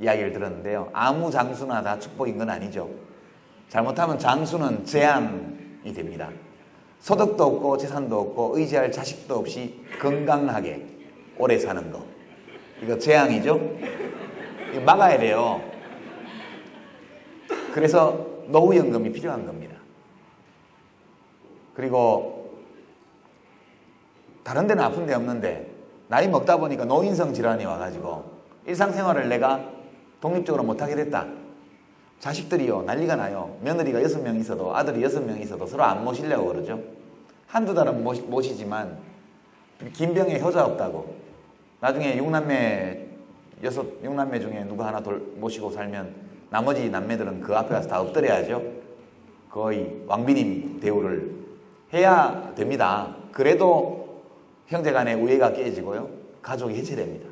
이야기를 들었는데요. 아무 장수나 다 축복인 건 아니죠. 잘못하면 장수는 재앙이 됩니다. 소득도 없고 재산도 없고 의지할 자식도 없이 건강하게 오래 사는 거, 이거 재앙이죠. 이거 막아야 돼요. 그래서 노후연금이 필요한 겁니다. 그리고 다른 데는 아픈 데 없는데 나이 먹다 보니까 노인성 질환이 와가지고 일상생활을 내가 독립적으로 못하게 됐다. 자식들이요, 난리가 나요. 며느리가 6명 있어도, 아들이 6명 있어도 서로 안 모시려고 그러죠. 한두 달은 모시지만 김병에 효자 없다고. 나중에 6남매 중에 누구 하나 모시고 살면 나머지 남매들은 그 앞에 가서 다 엎드려야죠. 거의 왕비님 대우를 해야 됩니다. 그래도 형제간의 우애가 깨지고요, 가족이 해체됩니다.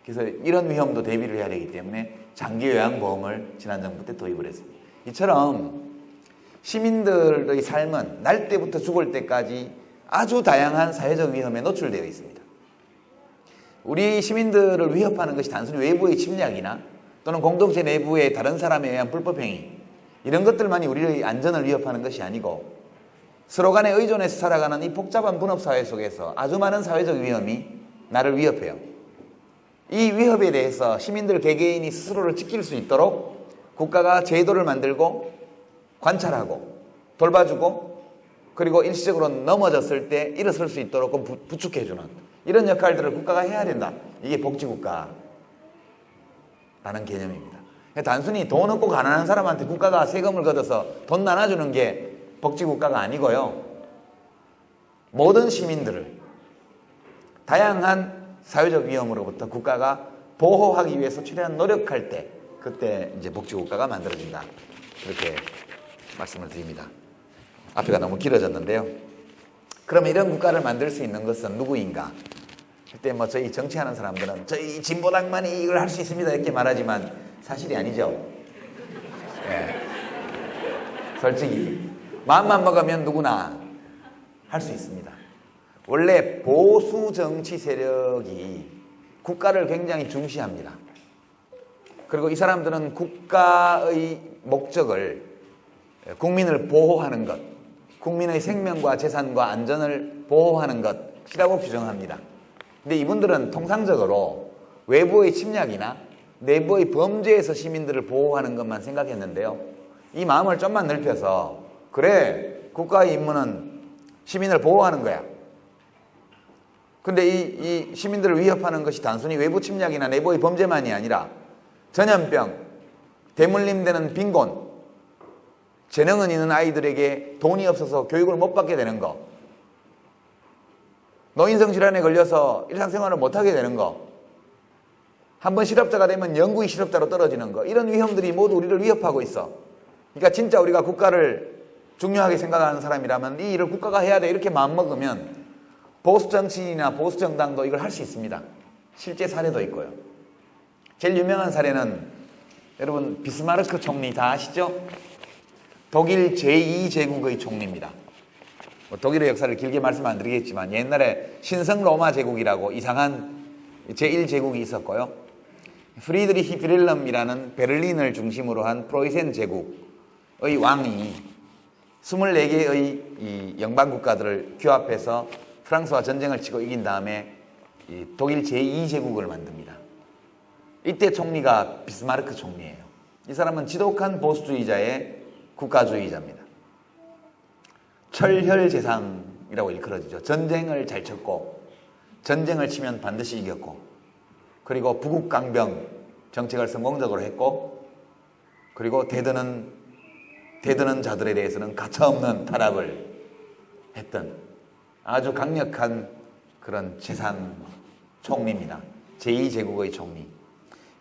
그래서 이런 위험도 대비를 해야 되기 때문에 장기요양보험을 지난 정부 때 도입을 했습니다. 이처럼 시민들의 삶은 날 때부터 죽을 때까지 아주 다양한 사회적 위험에 노출되어 있습니다. 우리 시민들을 위협하는 것이 단순히 외부의 침략이나 또는 공동체 내부의 다른 사람에 의한 불법행위, 이런 것들만이 우리의 안전을 위협하는 것이 아니고 서로 간에 의존해서 살아가는 이 복잡한 분업사회 속에서 아주 많은 사회적 위험이 나를 위협해요. 이 위협에 대해서 시민들 개개인이 스스로를 지킬 수 있도록 국가가 제도를 만들고 관찰하고 돌봐주고 그리고 일시적으로 넘어졌을 때 일어설 수 있도록 부축해주는 이런 역할들을 국가가 해야 된다. 이게 복지국가라는 개념입니다. 단순히 돈 없고 가난한 사람한테 국가가 세금을 걷어서 돈 나눠주는 게 복지국가가 아니고요. 모든 시민들을 다양한 사회적 위험으로부터 국가가 보호하기 위해서 최대한 노력할 때 그때 이제 복지국가가 만들어진다. 그렇게 말씀을 드립니다. 앞에가 너무 길어졌는데요. 그러면 이런 국가를 만들 수 있는 것은 누구인가? 그때 뭐 저희 정치하는 사람들은 저희 진보당만이 이걸 할 수 있습니다 이렇게 말하지만 사실이 아니죠. 예. 솔직히 마음만 먹으면 누구나 할 수 있습니다. 원래 보수 정치 세력이 국가를 굉장히 중시합니다. 그리고 이 사람들은 국가의 목적을 국민을 보호하는 것, 국민의 생명과 재산과 안전을 보호하는 것이라고 규정합니다. 근데 이분들은 통상적으로 외부의 침략이나 내부의 범죄에서 시민들을 보호하는 것만 생각했는데요. 이 마음을 좀만 넓혀서 그래, 국가의 임무는 시민을 보호하는 거야. 근데 이 시민들을 위협하는 것이 단순히 외부 침략이나 내부의 범죄만이 아니라 전염병, 대물림되는 빈곤, 재능은 있는 아이들에게 돈이 없어서 교육을 못 받게 되는 거, 노인성 질환에 걸려서 일상생활을 못하게 되는 거, 한번 실업자가 되면 영구히 실업자로 떨어지는 거, 이런 위험들이 모두 우리를 위협하고 있어. 그러니까 진짜 우리가 국가를 중요하게 생각하는 사람이라면 이 일을 국가가 해야 돼 이렇게 마음먹으면 보수 정치인이나 보수 정당도 이걸 할 수 있습니다. 실제 사례도 있고요. 제일 유명한 사례는 여러분 비스마르크 총리 다 아시죠? 독일 제2제국의 총리입니다. 뭐 독일의 역사를 길게 말씀 안 드리겠지만 옛날에 신성 로마 제국이라고 이상한 제1제국이 있었고요. 프리드리히 빌헬름이라는 베를린을 중심으로 한 프로이센 제국의 왕이 24개의 이 영방 국가들을 규합해서 프랑스와 전쟁을 치고 이긴 다음에 이 독일 제2제국을 만듭니다. 이때 총리가 비스마르크 총리예요. 이 사람은 지독한 보수주의자의 국가주의자입니다. 철혈제상이라고 일컬어지죠. 전쟁을 잘 쳤고 전쟁을 치면 반드시 이겼고 그리고 부국강병 정책을 성공적으로 했고 그리고 대드는 자들에 대해서는 가차없는 탄압을 했던 아주 강력한 그런 재상 총리입니다. 제2제국의 총리.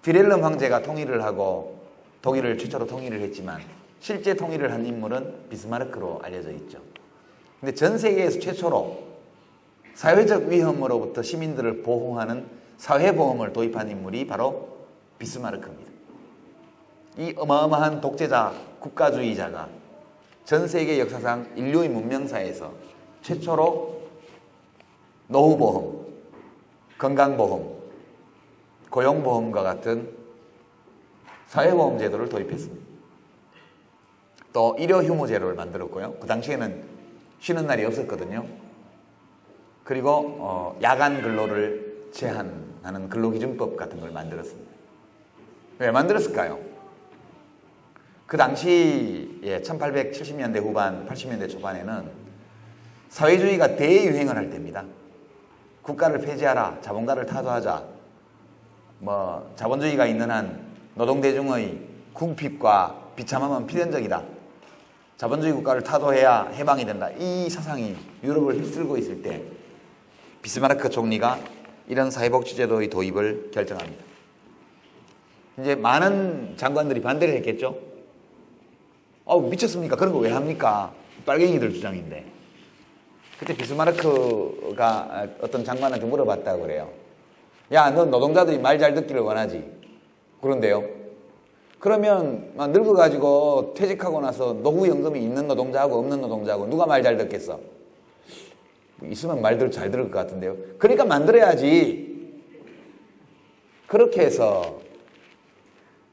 빌헬름 황제가 통일을 하고 독일을 최초로 통일을 했지만 실제 통일을 한 인물은 비스마르크로 알려져 있죠. 근데 전 세계에서 최초로 사회적 위험으로부터 시민들을 보호하는 사회보험을 도입한 인물이 바로 비스마르크입니다. 이 어마어마한 독재자, 국가주의자가 전 세계 역사상 인류의 문명사에서 최초로 노후보험, 건강보험, 고용보험과 같은 사회보험 제도를 도입했습니다. 또 일요휴무제도를 만들었고요. 그 당시에는 쉬는 날이 없었거든요. 그리고 야간 근로를 제한하는 근로기준법 같은 걸 만들었습니다. 왜 만들었을까요? 그 당시에 1870년대 후반, 80년대 초반에는 사회주의가 대유행을 할 때입니다. 국가를 폐지하라, 자본가를 타도하자, 뭐 자본주의가 있는 한 노동대중의 궁핍과 비참함은 필연적이다. 자본주의 국가를 타도해야 해방이 된다. 이 사상이 유럽을 휩쓸고 있을 때 비스마르크 총리가 이런 사회복지제도의 도입을 결정합니다. 이제 많은 장관들이 반대를 했겠죠. 미쳤습니까? 그런 거 왜 합니까? 빨갱이들 주장인데. 그때 비스마르크가 어떤 장관한테 물어봤다고 그래요. 야, 넌 노동자들이 말 잘 듣기를 원하지. 그런데요. 그러면 늙어가지고 퇴직하고 나서 노후연금이 있는 노동자하고 없는 노동자하고 누가 말 잘 듣겠어? 있으면 말들 잘 들을 것 같은데요. 그러니까 만들어야지. 그렇게 해서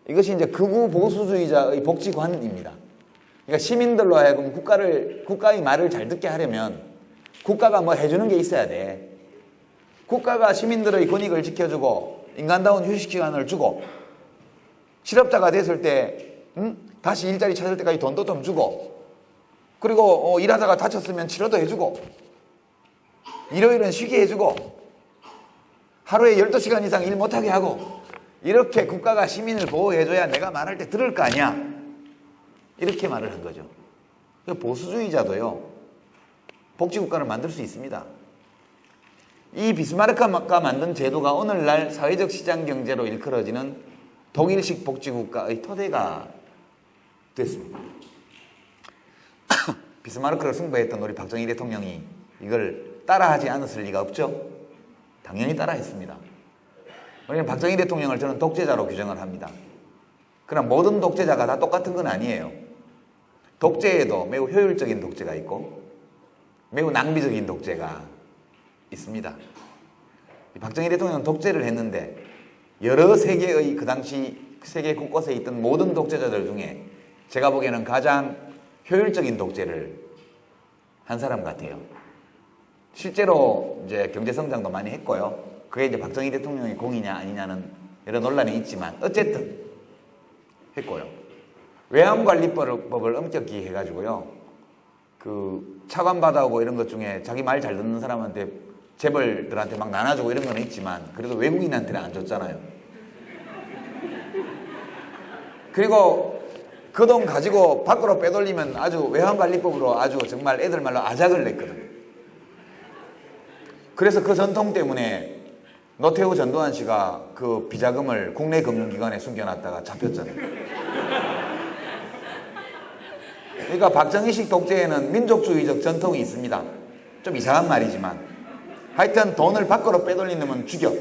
이것이 이제 극우 보수주의자의 복지관입니다. 그러니까 시민들로 하여금 국가의 말을 잘 듣게 하려면 국가가 뭐 해주는 게 있어야 돼. 국가가 시민들의 권익을 지켜주고 인간다운 휴식시간을 주고 실업자가 됐을 때 다시 일자리 찾을 때까지 돈도 좀 주고 그리고 일하다가 다쳤으면 치료도 해주고, 일요일은 쉬게 해주고, 하루에 12시간 이상 일 못하게 하고, 이렇게 국가가 시민을 보호해줘야 내가 말할 때 들을 거 아니야. 이렇게 말을 한 거죠. 보수주의자도요, 복지국가를 만들 수 있습니다. 이 비스마르크가 만든 제도가 오늘날 사회적 시장 경제로 일컬어지는 독일식 복지국가의 토대가 됐습니다. 비스마르크를 숭배했던 우리 박정희 대통령이 이걸 따라하지 않았을 리가 없죠. 당연히 따라했습니다. 왜냐하면 박정희 대통령을 저는 독재자로 규정을 합니다. 그러나 모든 독재자가 다 똑같은 건 아니에요. 독재에도 매우 효율적인 독재가 있고 매우 낭비적인 독재가 있습니다. 박정희 대통령은 독재를 했는데 여러 세계의 그 당시 세계 곳곳에 있던 모든 독재자들 중에 제가 보기에는 가장 효율적인 독재를 한 사람 같아요. 실제로 이제 경제 성장도 많이 했고요. 그게 이제 박정희 대통령의 공이냐 아니냐는 여러 논란이 있지만 어쨌든 했고요. 외환관리법을 엄격히 해가지고요. 그 차관 받아오고 이런 것 중에 자기 말 잘 듣는 사람한테 재벌들한테 막 나눠주고 이런 건 있지만 그래도 외국인한테는 안 줬잖아요. 그리고 그 돈 가지고 밖으로 빼돌리면 아주 외환관리법으로 아주 정말 애들 말로 아작을 냈거든요. 그래서 그 전통 때문에 노태우 전두환 씨가 그 비자금을 국내 금융기관에 숨겨놨다가 잡혔잖아요. 그러니까 박정희식 독재에는 민족주의적 전통이 있습니다. 좀 이상한 말이지만 하여튼 돈을 밖으로 빼돌린 놈은 죽여.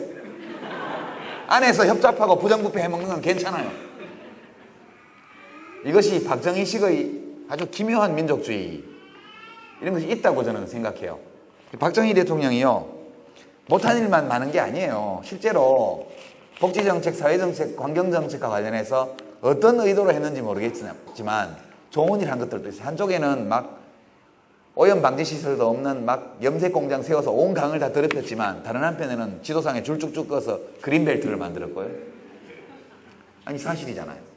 안에서 협잡하고 부정부패 해먹는 건 괜찮아요. 이것이 박정희식의 아주 기묘한 민족주의 이런 것이 있다고 저는 생각해요. 박정희 대통령이요 못한 일만 많은 게 아니에요. 실제로 복지정책, 사회정책, 환경정책과 관련해서 어떤 의도로 했는지 모르겠지만 좋은 일 한 것들도 있어요. 한쪽에는 막 오염방지시설도 없는 막 염색공장 세워서 온 강을 다 더럽혔지만 다른 한편에는 지도상에 줄 쭉쭉 꺼서 그린벨트를 만들었고요. 아니 사실이잖아요.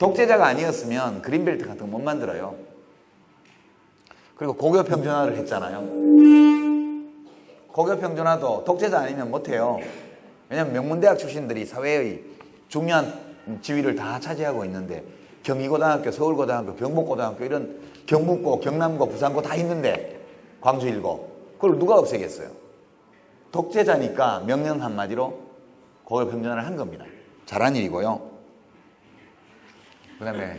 독재자가 아니었으면 그린벨트 같은 거 못 만들어요. 그리고 고교평준화를 했잖아요. 고교평준화도 독재자 아니면 못해요. 왜냐하면 명문대학 출신들이 사회의 중요한 지위를 다 차지하고 있는데 경희고등학교, 서울고등학교, 경북고등학교 이런 경북고, 경남고, 부산고 다 있는데 광주일고 그걸 누가 없애겠어요? 독재자니까 명령 한마디로 고교평준화를 한 겁니다. 잘한 일이고요. 그 다음에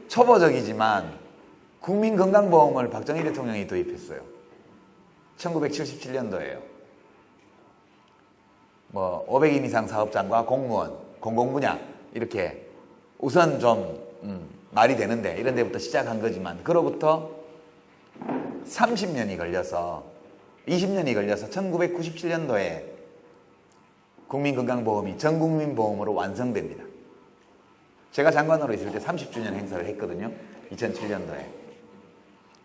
초보적이지만 국민건강보험을 박정희 대통령이 도입했어요. 1977년도에요. 뭐 500인 이상 사업장과 공무원, 공공분야 이렇게 우선 좀 말이 되는데 이런 데부터 시작한 거지만 그로부터 30년이 걸려서 20년이 걸려서 1997년도에 국민건강보험이 전국민보험으로 완성됩니다. 제가 장관으로 있을 때 30주년 행사를 했거든요. 2007년도에.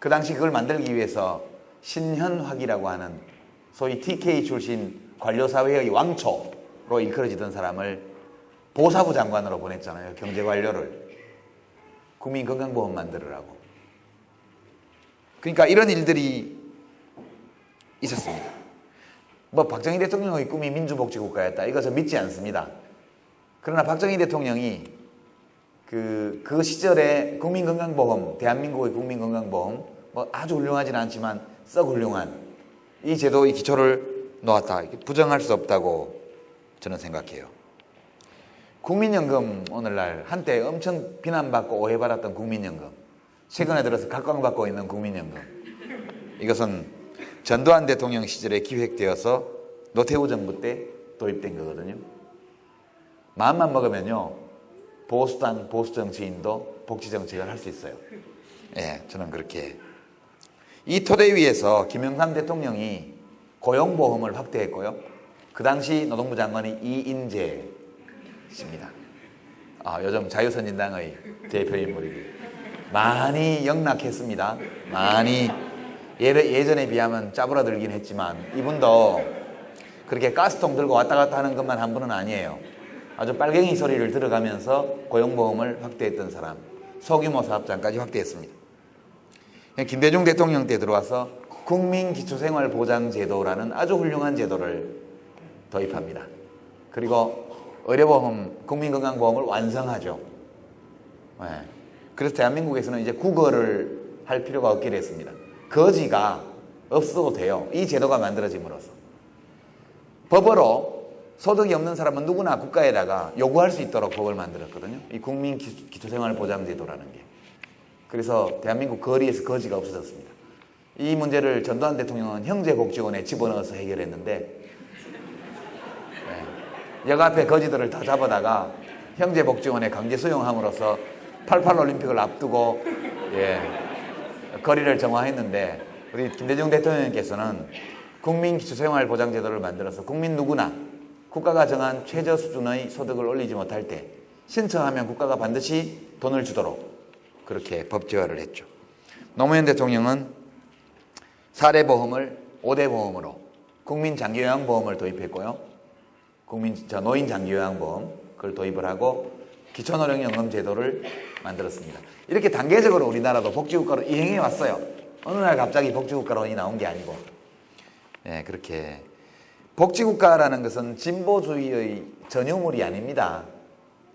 그 당시 그걸 만들기 위해서 신현화기라고 하는 소위 TK 출신 관료사회의 왕초로 일컬어지던 사람을 보사부 장관으로 보냈잖아요. 경제관료를. 국민건강보험 만들으라고. 그러니까 이런 일들이 있었습니다. 뭐 박정희 대통령의 꿈이 민주복지국가였다. 이것은 믿지 않습니다. 그러나 박정희 대통령이 그 시절에 국민건강보험, 대한민국의 국민건강보험 뭐 아주 훌륭하지는 않지만 썩 훌륭한 이 제도의 기초를 놓았다. 부정할 수 없다고 저는 생각해요. 국민연금 오늘날 한때 엄청 비난받고 오해받았던 국민연금 최근에 들어서 각광받고 있는 국민연금 이것은 전두환 대통령 시절에 기획되어서 노태우 정부 때 도입된 거거든요. 마음만 먹으면요 보수당, 보수정치인도 복지정책을 할 수 있어요. 예, 저는 그렇게. 이 토대 위에서 김영삼 대통령이 고용보험을 확대했고요. 그 당시 노동부 장관이 이인재 씨입니다. 요즘 자유선진당의 대표인물이고 많이 영락했습니다. 많이 예전에 비하면 짜부라들긴 했지만 이분도 그렇게 가스통 들고 왔다 갔다 하는 것만 한 분은 아니에요. 아주 빨갱이 소리를 들어가면서 고용보험을 확대했던 사람, 소규모 사업장까지 확대했습니다. 김대중 대통령 때 들어와서 국민기초생활보장제도라는 아주 훌륭한 제도를 도입합니다. 그리고 의료보험, 국민건강보험을 완성하죠. 네. 그래서 대한민국에서는 이제 국어를 할 필요가 없게 됐습니다. 거지가 없어도 돼요. 이 제도가 만들어짐으로써. 법으로 소득이 없는 사람은 누구나 국가에다가 요구할 수 있도록 법을 만들었거든요. 이 국민기초생활보장제도라는 게. 그래서 대한민국 거리에서 거지가 없어졌습니다. 이 문제를 전두환 대통령은 형제복지원에 집어넣어서 해결했는데 역 앞에 거지들을 다 잡아다가 형제복지원에 강제 수용함으로써 88 올림픽을 앞두고 거리를 정화했는데 우리 김대중 대통령께서는 국민기초생활보장제도를 만들어서 국민 누구나 국가가 정한 최저 수준의 소득을 올리지 못할 때 신청하면 국가가 반드시 돈을 주도록 그렇게 법제화를 했죠. 노무현 대통령은 사례보험을 5대 보험으로 국민장기요양보험을 도입했고요. 노인장기요양보험 그걸 도입을 하고 기초노령연금 제도를 만들었습니다. 이렇게 단계적으로 우리나라도 복지국가로 이행해 왔어요. 어느 날 갑자기 복지국가론이 나온 게 아니고 그렇게 복지국가라는 것은 진보주의의 전유물이 아닙니다.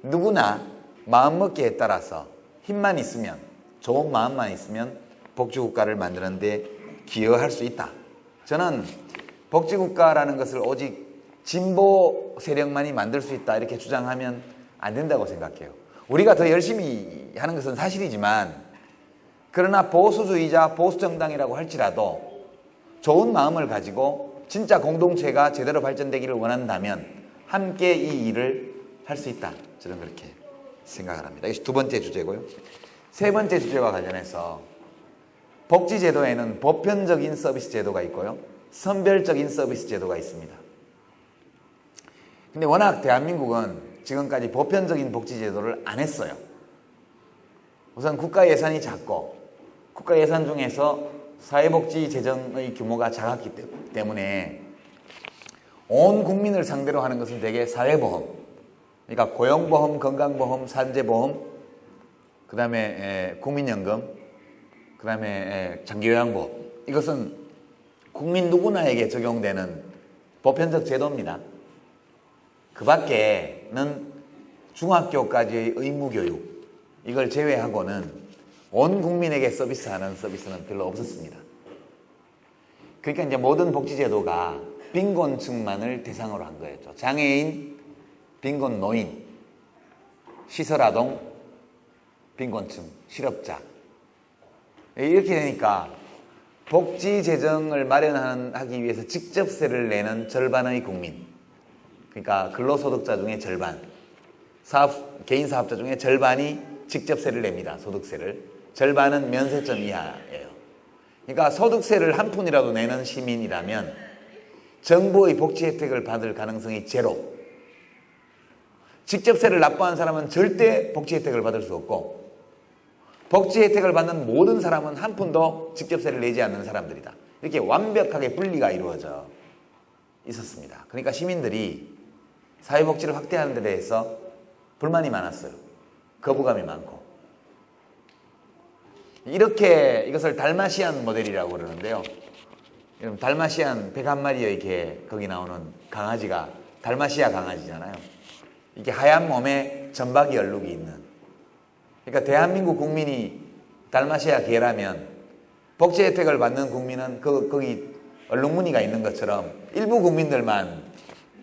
누구나 마음먹기에 따라서 힘만 있으면 좋은 마음만 있으면 복지국가를 만드는 데 기여할 수 있다. 저는 복지국가라는 것을 오직 진보 세력만이 만들 수 있다 이렇게 주장하면 안 된다고 생각해요. 우리가 더 열심히 하는 것은 사실이지만 그러나 보수주의자 보수정당이라고 할지라도 좋은 마음을 가지고 진짜 공동체가 제대로 발전되기를 원한다면 함께 이 일을 할 수 있다. 저는 그렇게 생각을 합니다. 이것이 두 번째 주제고요. 세 번째 주제와 관련해서 복지제도에는 보편적인 서비스 제도가 있고요. 선별적인 서비스 제도가 있습니다. 근데 워낙 대한민국은 지금까지 보편적인 복지제도를 안 했어요. 우선 국가 예산이 작고 국가 예산 중에서 사회복지 재정의 규모가 작았기 때문에 온 국민을 상대로 하는 것은 대개 사회보험, 그러니까 고용보험, 건강보험, 산재보험, 그 다음에 국민연금, 그 다음에 장기요양보험. 이것은 국민 누구나에게 적용되는 보편적 제도입니다. 그 밖에는 중학교까지의 의무교육, 이걸 제외하고는 온 국민에게 서비스하는 서비스는 별로 없었습니다. 그러니까 이제 모든 복지제도가 빈곤층만을 대상으로 한 거였죠. 장애인, 빈곤 노인, 시설아동, 빈곤층, 실업자. 이렇게 되니까 복지 재정을 마련하기 위해서 직접세를 내는 절반의 국민, 그러니까 근로소득자 중에 절반, 개인 사업자 중에 절반이 직접세를 냅니다. 소득세를. 절반은 면세점 이하예요. 그러니까 소득세를 한 푼이라도 내는 시민이라면 정부의 복지 혜택을 받을 가능성이 제로. 직접세를 납부한 사람은 절대 복지 혜택을 받을 수 없고 복지 혜택을 받는 모든 사람은 한 푼도 직접세를 내지 않는 사람들이다. 이렇게 완벽하게 분리가 이루어져 있었습니다. 그러니까 시민들이 사회복지를 확대하는 데 대해서 불만이 많았어요. 거부감이 많고. 이렇게 이것을 달마시안 모델이라고 그러는데요. 달마시안 101마리의 개, 거기 나오는 강아지가 달마시아 강아지잖아요. 이게 하얀 몸에 점박이 얼룩이 있는. 그러니까 대한민국 국민이 달마시아 개라면 복지 혜택을 받는 국민은 거기 얼룩무늬가 있는 것처럼 일부 국민들만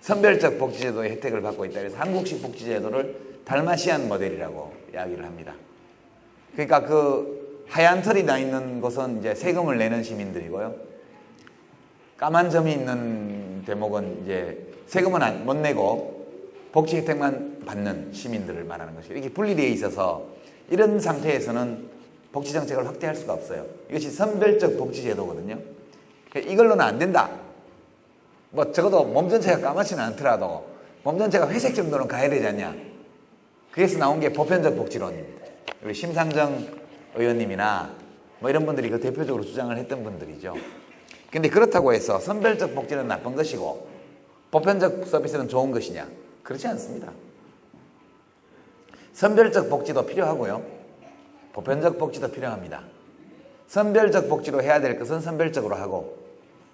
선별적 복지제도의 혜택을 받고 있다. 그래서 한국식 복지제도를 달마시안 모델이라고 이야기를 합니다. 그러니까 그 하얀 털이 나 있는 곳은 이제 세금을 내는 시민들이고요. 까만 점이 있는 대목은 이제 세금은 못 내고 복지 혜택만 받는 시민들을 말하는 것이에요. 이렇게 분리되어 있어서 이런 상태에서는 복지 정책을 확대할 수가 없어요. 이것이 선별적 복지제도거든요. 이걸로는 안 된다. 뭐 적어도 몸 전체가 까맣지는 않더라도 몸 전체가 회색 정도는 가야 되지 않냐. 그래서 나온 게 보편적 복지론입니다. 우리 심상정 의원님이나 뭐 이런 분들이 그 대표적으로 주장을 했던 분들이죠. 근데 그렇다고 해서 선별적 복지는 나쁜 것이고 보편적 서비스는 좋은 것이냐? 그렇지 않습니다. 선별적 복지도 필요하고요. 보편적 복지도 필요합니다. 선별적 복지로 해야 될 것은 선별적으로 하고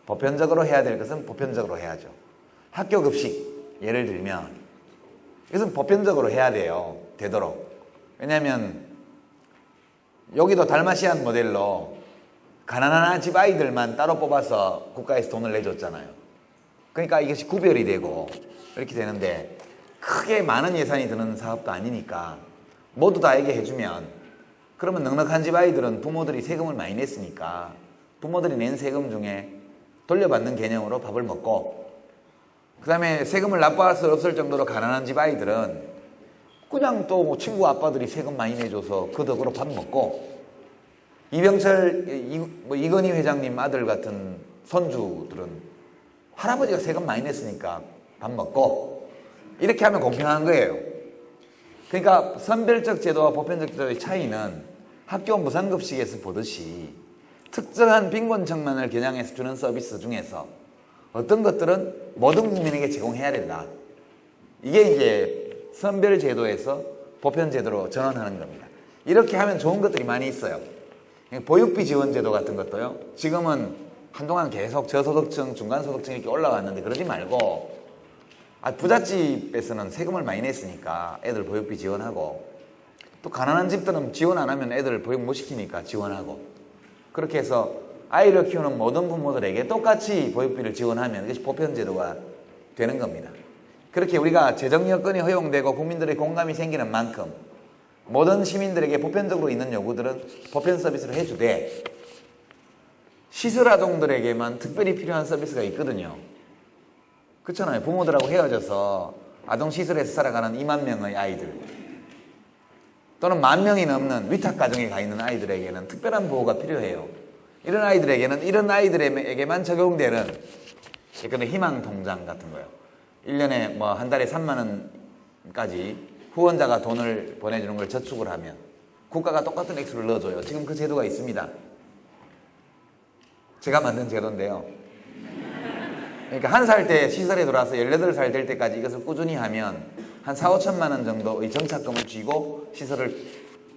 보편적으로 해야 될 것은 보편적으로 해야죠. 학교 급식 예를 들면 이것은 보편적으로 해야 돼요. 되도록. 왜냐하면 여기도 달마시안 모델로 가난한 집 아이들만 따로 뽑아서 국가에서 돈을 내줬잖아요. 그러니까 이것이 구별이 되고 이렇게 되는데 크게 많은 예산이 드는 사업도 아니니까 모두 다에게 해주면 그러면 넉넉한 집 아이들은 부모들이 세금을 많이 냈으니까 부모들이 낸 세금 중에 돌려받는 개념으로 밥을 먹고 그 다음에 세금을 납부할 수 없을 정도로 가난한 집 아이들은 그냥 또 친구 아빠들이 세금 많이 내줘서 그 덕으로 밥 먹고 이병철, 이건희 회장님 아들 같은 손주들은 할아버지가 세금 많이 냈으니까 밥 먹고 이렇게 하면 공평한 거예요. 그러니까 선별적 제도와 보편적 제도의 차이는 학교 무상급식에서 보듯이 특정한 빈곤층만을 겨냥해서 주는 서비스 중에서 어떤 것들은 모든 국민에게 제공해야 된다. 이게 이제 선별제도에서 보편제도로 전환하는 겁니다. 이렇게 하면 좋은 것들이 많이 있어요. 보육비 지원제도 같은 것도요. 지금은 한동안 계속 저소득층, 중간소득층 이렇게 올라왔는데 그러지 말고 부잣집에서는 세금을 많이 냈으니까 애들 보육비 지원하고 또 가난한 집들은 지원 안 하면 애들 보육 못 시키니까 지원하고 그렇게 해서 아이를 키우는 모든 부모들에게 똑같이 보육비를 지원하면 이것이 보편제도가 되는 겁니다. 그렇게 우리가 재정 여건이 허용되고 국민들의 공감이 생기는 만큼 모든 시민들에게 보편적으로 있는 요구들은 보편 서비스를 해주되 시설아동들에게만 특별히 필요한 서비스가 있거든요. 그렇잖아요. 부모들하고 헤어져서 아동시설에서 살아가는 2만 명의 아이들 또는 10,000명이 넘는 위탁가정에 가 있는 아이들에게는 특별한 보호가 필요해요. 이런 아이들에게는 이런 아이들에게만 적용되는 예컨대 희망통장 같은 거요. 1년에 뭐 한 달에 3만 원까지 후원자가 돈을 보내주는 걸 저축을 하면 국가가 똑같은 액수를 넣어줘요. 지금 그 제도가 있습니다. 제가 만든 제도인데요. 그러니까 1살 때 시설에 들어와서 18살 될 때까지 이것을 꾸준히 하면 한 4, 5천만 원 정도의 정착금을 쥐고 시설을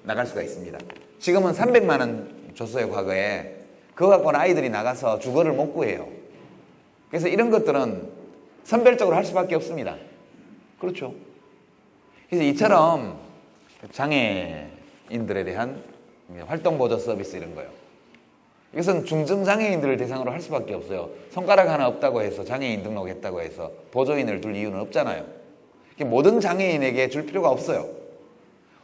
나갈 수가 있습니다. 지금은 300만 원 줬어요, 과거에. 그거 갖고는 아이들이 나가서 주거를 못 구해요. 그래서 이런 것들은 선별적으로 할 수밖에 없습니다. 그렇죠. 그래서 이처럼 장애인들에 대한 활동보조 서비스 이런 거요. 이것은 중증장애인들을 대상으로 할 수밖에 없어요. 손가락 하나 없다고 해서 장애인 등록했다고 해서 보조인을 둘 이유는 없잖아요. 모든 장애인에게 줄 필요가 없어요.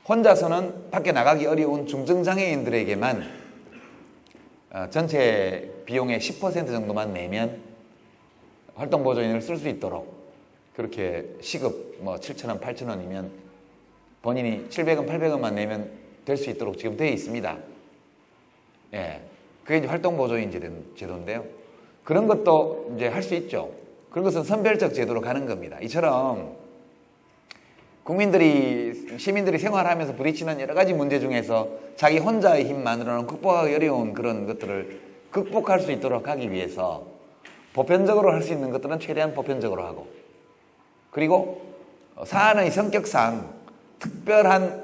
혼자서는 밖에 나가기 어려운 중증장애인들에게만 전체 비용의 10% 정도만 내면 활동보조인을 쓸 수 있도록 그렇게 시급 뭐 7,000원, 8,000원이면 본인이 700원, 800원만 내면 될 수 있도록 지금 되어 있습니다. 예. 그게 이제 활동보조인 제도인데요. 그런 것도 이제 할 수 있죠. 그런 것은 선별적 제도로 가는 겁니다. 이처럼 시민들이 생활하면서 부딪히는 여러 가지 문제 중에서 자기 혼자의 힘만으로는 극복하기 어려운 그런 것들을 극복할 수 있도록 하기 위해서 보편적으로 할 수 있는 것들은 최대한 보편적으로 하고 그리고 사안의 성격상 특별한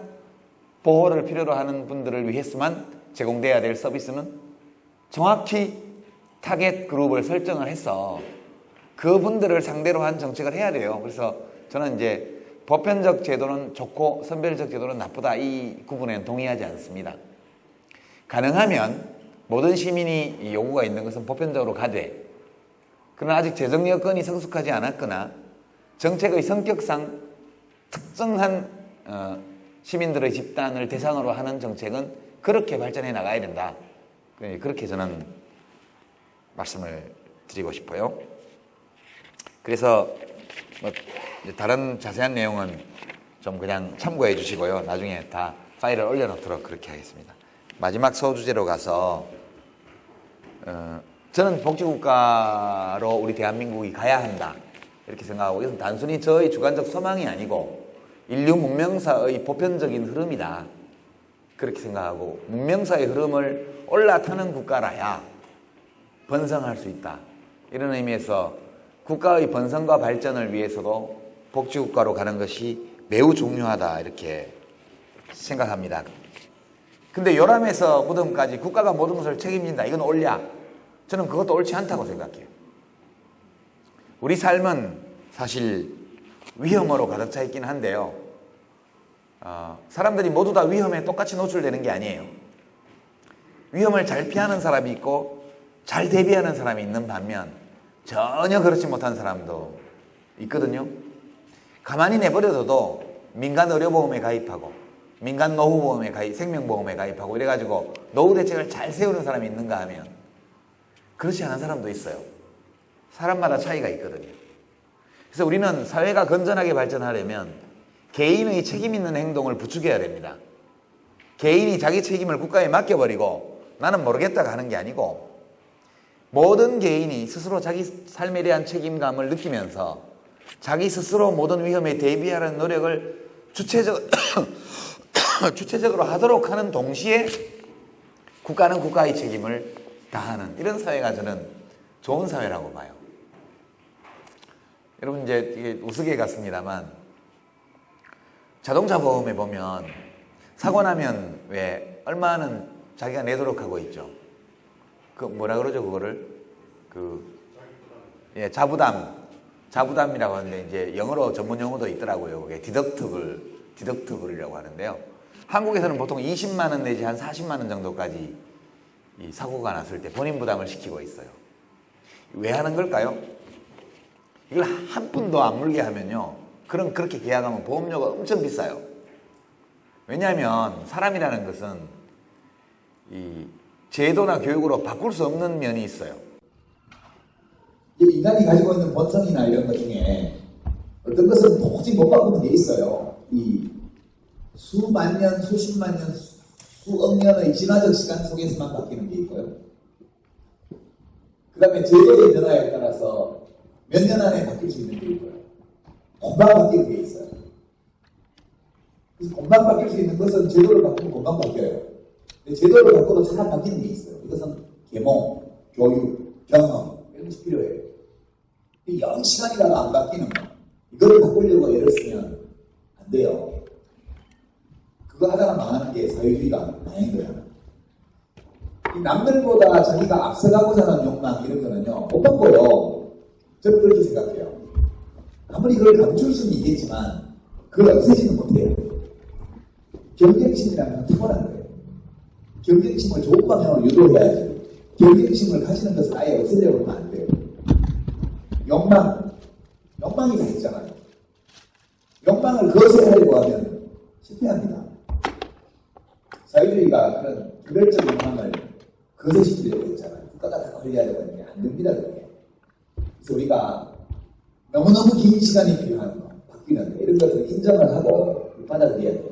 보호를 필요로 하는 분들을 위해서만 제공돼야 될 서비스는 정확히 타겟 그룹을 설정을 해서 그분들을 상대로 한 정책을 해야 돼요. 그래서 저는 이제 보편적 제도는 좋고 선별적 제도는 나쁘다 이 구분에는 동의하지 않습니다. 가능하면 모든 시민이 요구가 있는 것은 보편적으로 가되 그러나 아직 재정 여건이 성숙하지 않았거나 정책의 성격상 특정한 시민들의 집단을 대상으로 하는 정책은 그렇게 발전해 나가야 된다. 그렇게 저는 말씀을 드리고 싶어요. 그래서 뭐 다른 자세한 내용은 좀 그냥 참고해 주시고요. 나중에 다 파일을 올려놓도록 그렇게 하겠습니다. 마지막 소주제로 가서 저는 복지국가로 우리 대한민국이 가야 한다 이렇게 생각하고 이것은 단순히 저의 주관적 소망이 아니고 인류 문명사의 보편적인 흐름이다 그렇게 생각하고 문명사의 흐름을 올라타는 국가라야 번성할 수 있다 이런 의미에서 국가의 번성과 발전을 위해서도 복지국가로 가는 것이 매우 중요하다 이렇게 생각합니다. 근데 요람에서 무덤까지 국가가 모든 것을 책임진다. 이건 옳냐? 저는 그것도 옳지 않다고 생각해요. 우리 삶은 사실 위험으로 가득 차 있긴 한데요. 사람들이 모두 다 위험에 똑같이 노출되는 게 아니에요. 위험을 잘 피하는 사람이 있고 잘 대비하는 사람이 있는 반면 전혀 그렇지 못한 사람도 있거든요. 가만히 내버려둬도 민간 의료보험에 가입하고 민간 노후보험에 가입, 생명보험에 가입하고 이래가지고 노후 대책을 잘 세우는 사람이 있는가 하면 그렇지 않은 사람도 있어요. 사람마다 차이가 있거든요. 그래서 우리는 사회가 건전하게 발전하려면 개인의 책임 있는 행동을 부추겨야 됩니다. 개인이 자기 책임을 국가에 맡겨버리고 나는 모르겠다가 하는 게 아니고 모든 개인이 스스로 자기 삶에 대한 책임감을 느끼면서 자기 스스로 모든 위험에 대비하는 노력을 주체적으로 하도록 하는 동시에 국가는 국가의 책임을 다하는 이런 사회가 저는 좋은 사회라고 봐요. 여러분 이제 이게 우스개 같습니다만 자동차 보험에 보면 사고 나면 왜 얼마는 자기가 내도록 하고 있죠. 그 뭐라 그러죠 그거를 자부담이라고 하는데 이제 영어로 전문 용어도 있더라고요. 그게 디덕트블이라고 하는데요. 한국에서는 보통 20만 원 내지 한 40만 원 정도까지 이 사고가 났을 때 본인 부담을 시키고 있어요. 왜 하는 걸까요? 이걸 한 푼도 안 물게 하면요. 그렇게 계약하면 보험료가 엄청 비싸요. 왜냐하면 사람이라는 것은 이 제도나 교육으로 바꿀 수 없는 면이 있어요. 인간이 가지고 있는 본성이나 이런 것 중에 어떤 것은 도무지 못 바꾸는 게 있어요. 이 수만 년, 수십만 년, 수억 년의 진화적 시간 속에서만 바뀌는 게 있고요. 그 다음에 제도의 변화에 따라서 몇 년 안에 바뀔 수 있는 게 있고요. 금방 바뀌는 게 있어요. 그래서 금방 바뀔 수 있는 것은 제도를 바꾸면 금방 바뀌어요. 근데 제도를 바꿔도 잘 안 바뀌는 게 있어요. 이것은 계몽, 교육, 경험 이런 것이 필요해요. 영 시간이라도 안 바뀌는 거. 이거를 바꾸려고 애를 쓰면 안 돼요. 그거 하다가 망하는 게 사회주의가 아닌 거잖아요. 남들보다 자기가 앞서가고자 하는 욕망 이런 거는요. 못 바꿔요. 저는 그렇게 생각해요. 아무리 그걸 감출 수는 있겠지만 그걸 없애지는 못해요. 경쟁심이라는 건 타고난 거예요. 경쟁심을 좋은 방향으로 유도해야지. 경쟁심을 가지는 것을 아예 없애려고 하면 안 돼요. 욕망이 다 있잖아요. 욕망을 거스르려고 하면 실패합니다. 사회주의가 그런 개별적 욕망을 거스시키려고 했잖아요. 국가가 다 관리하려고 했는데 안 됩니다. 그게. 그래서 우리가 너무너무 긴 시간이 필요한 거, 바뀌는 거, 이런 것을 인정을 하고 받아들여야 돼요.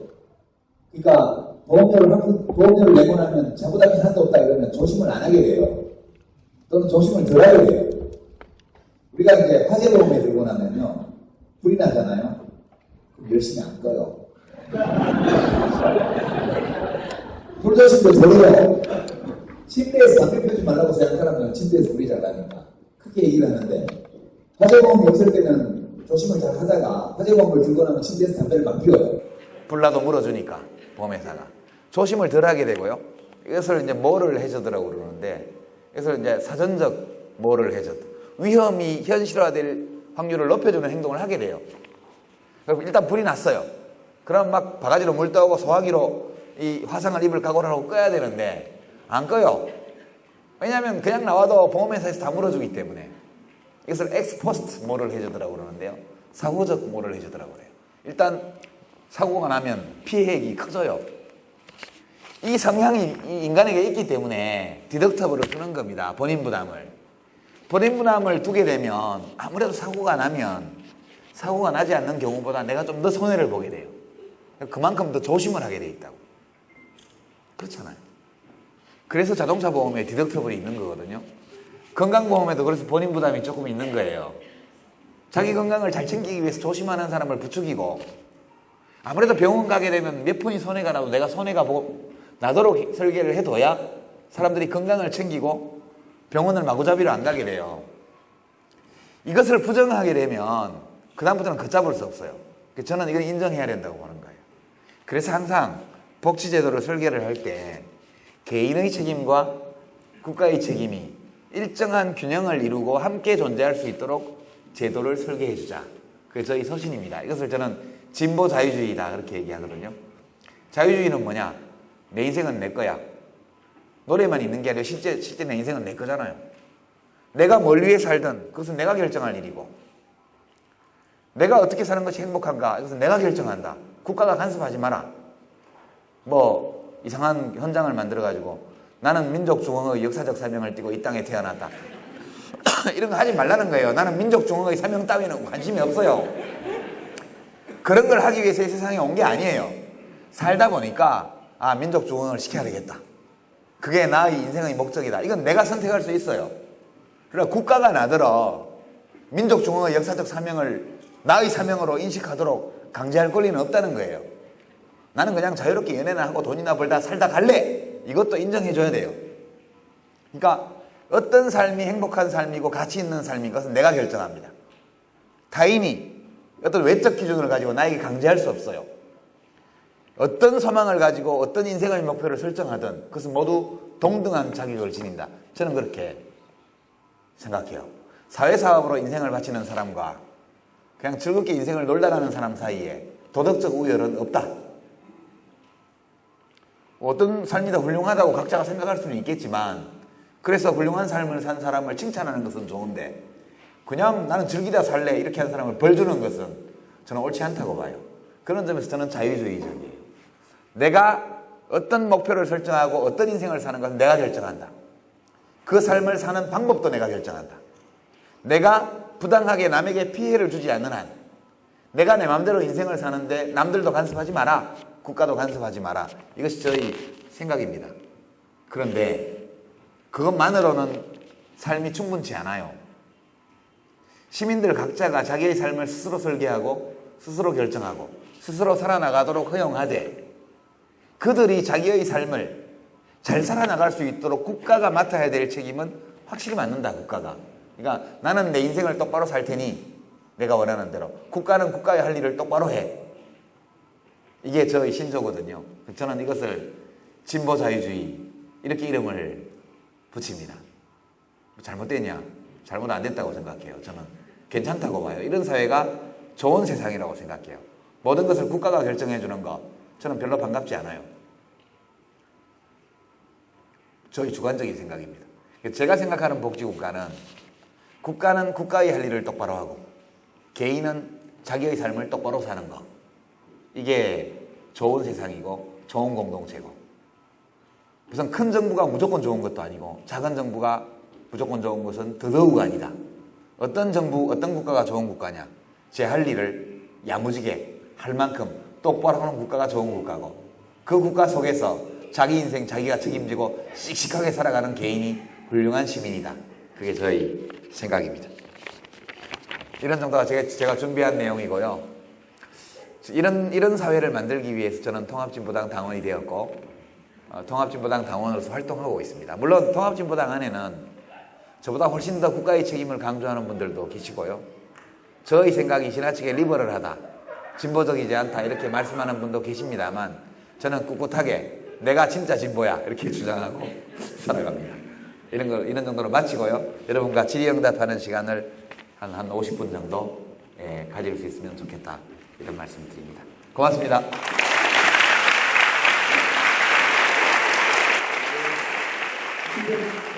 그러니까 보험료를 내고 나면 자부담이 하나도 없다 이러면 조심을 안 하게 돼요. 또는 조심을 덜 하게 돼요. 우리가 이제 화재보험에 들고 나면요. 불이 나잖아요. 그럼 열심히 안 꺼요. 불조심도 덜해요. 침대에서 담배 피우지 말라고 생각하면 침대에서 불이 잘 나니까. 그렇게 얘기를 하는데 화재보험이 없을 때는 조심을 잘 하다가 화재보험을 들고 나면 침대에서 담배를 막 피워요. 불나도 물어주니까 보험회사가 조심을 덜 하게 되고요. 이것을 이제 뭐를 해주더라고 그러는데 이것을 이제 사전적 뭐를 해줬다. 위험이 현실화될 확률을 높여주는 행동을 하게 돼요. 그리고 일단 불이 났어요. 그럼 막 바가지로 물 떠오고 소화기로 이 화상을 입을 각오를 하고 꺼야 되는데 안 꺼요. 왜냐하면 그냥 나와도 보험회사에서 다 물어주기 때문에. 이것을 엑스포스트 뭐를 해주더라고 그러는데요. 사후적 뭐를 해주더라고 그래요. 일단 사고가 나면 피해액이 커져요. 이 성향이 인간에게 있기 때문에 디덕터블을 주는 겁니다. 본인 부담을 두게 되면 아무래도 사고가 나지 않는 경우보다 내가 좀 더 손해를 보게 돼요. 그만큼 더 조심을 하게 돼 있다고. 그렇잖아요. 그래서 자동차 보험에 디덕터블이 있는 거거든요. 건강보험에도 그래서 본인 부담이 조금 있는 거예요. 자기 건강을 잘 챙기기 위해서 조심하는 사람을 부추기고 아무래도 병원 가게 되면 몇 푼이 손해가 나도 내가 손해가 나도록 설계를 해둬야 사람들이 건강을 챙기고 병원을 마구잡이로 안 가게 돼요. 이것을 부정하게 되면 그 다음부터는 걷잡을 수 없어요. 저는 이걸 인정해야 된다고 보는 거예요. 그래서 항상 복지제도를 설계를 할 때 개인의 책임과 국가의 책임이 일정한 균형을 이루고 함께 존재할 수 있도록 제도를 설계해 주자. 그게 저희 소신입니다. 이것을 저는 진보 자유주의다 그렇게 얘기하거든요. 자유주의는 뭐냐? 내 인생은 내 거야. 노래만 있는 게 아니라 실제 내 인생은 내 거잖아요. 내가 뭘 위해 살든 그것은 내가 결정할 일이고, 내가 어떻게 사는 것이 행복한가 이것은 내가 결정한다. 국가가 간섭하지 마라. 뭐 이상한 현장을 만들어가지고 나는 민족중흥의 역사적 사명을 띠고 이 땅에 태어났다. 이런 거 하지 말라는 거예요. 나는 민족중흥의 사명 따위는 관심이 없어요. 그런 걸 하기 위해서 이 세상에 온 게 아니에요. 살다 보니까 민족중흥을 시켜야 되겠다. 그게 나의 인생의 목적이다. 이건 내가 선택할 수 있어요. 그러나 국가가 나더러 민족중흥의 역사적 사명을 나의 사명으로 인식하도록 강제할 권리는 없다는 거예요. 나는 그냥 자유롭게 연애나 하고 돈이나 벌다 살다 갈래. 이것도 인정해줘야 돼요. 그러니까 어떤 삶이 행복한 삶이고 가치 있는 삶인 것은 내가 결정합니다. 타인이 어떤 외적 기준을 가지고 나에게 강제할 수 없어요. 어떤 소망을 가지고 어떤 인생의 목표를 설정하든 그것은 모두 동등한 자격을 지닌다. 저는 그렇게 생각해요. 사회사업으로 인생을 바치는 사람과 그냥 즐겁게 인생을 놀다 가는 사람 사이에 도덕적 우열은 없다. 어떤 삶이 더 훌륭하다고 각자가 생각할 수는 있겠지만, 그래서 훌륭한 삶을 산 사람을 칭찬하는 것은 좋은데 그냥 나는 즐기다 살래 이렇게 한 사람을 벌 주는 것은 저는 옳지 않다고 봐요. 그런 점에서 저는 자유주의적이에요. 내가 어떤 목표를 설정하고 어떤 인생을 사는 것은 내가 결정한다. 그 삶을 사는 방법도 내가 결정한다. 내가 부당하게 남에게 피해를 주지 않는 한, 내가 내 마음대로 인생을 사는데 남들도 간섭하지 마라. 국가도 간섭하지 마라. 이것이 저희 생각입니다. 그런데 그것만으로는 삶이 충분치 않아요. 시민들 각자가 자기의 삶을 스스로 설계하고 스스로 결정하고 스스로 살아나가도록 허용하되, 그들이 자기의 삶을 잘 살아나갈 수 있도록 국가가 맡아야 될 책임은 확실히 맡는다. 국가가. 그러니까 나는 내 인생을 똑바로 살 테니 내가 원하는 대로, 국가는 국가의 할 일을 똑바로 해. 이게 저의 신조거든요. 저는 이것을 진보 자유주의 이렇게 이름을 붙입니다. 잘못됐냐? 잘못 안 됐다고 생각해요. 저는 괜찮다고 봐요. 이런 사회가 좋은 세상이라고 생각해요. 모든 것을 국가가 결정해 주는 거 저는 별로 반갑지 않아요. 저희 주관적인 생각입니다. 제가 생각하는 복지국가는, 국가는 국가의 할 일을 똑바로 하고 개인은 자기의 삶을 똑바로 사는 거, 이게 좋은 세상이고 좋은 공동체고, 무슨 큰 정부가 무조건 좋은 것도 아니고 작은 정부가 무조건 좋은 것은 더더욱 아니다. 어떤 정부, 어떤 국가가 좋은 국가냐? 제 할 일을 야무지게 할 만큼 똑바로 하는 국가가 좋은 국가고, 그 국가 속에서 자기 인생 자기가 책임지고 씩씩하게 살아가는 개인이 훌륭한 시민이다. 그게 저희 생각입니다. 이런 정도가 제가 준비한 내용이고요. 이런 사회를 만들기 위해서 저는 통합진보당 당원이 되었고, 통합진보당 당원으로서 활동하고 있습니다. 물론 통합진보당 안에는 저보다 훨씬 더 국가의 책임을 강조하는 분들도 계시고요. 저의 생각이 지나치게 리버럴하다, 진보적이지 않다 이렇게 말씀하는 분도 계십니다만, 저는 꿋꿋하게 내가 진짜 진보야 이렇게 주장하고 살아갑니다. 이런 정도로 마치고요. 여러분과 질의응답하는 시간을 한 50분 정도 가질 수 있으면 좋겠다, 이런 말씀을 드립니다. 고맙습니다. 네.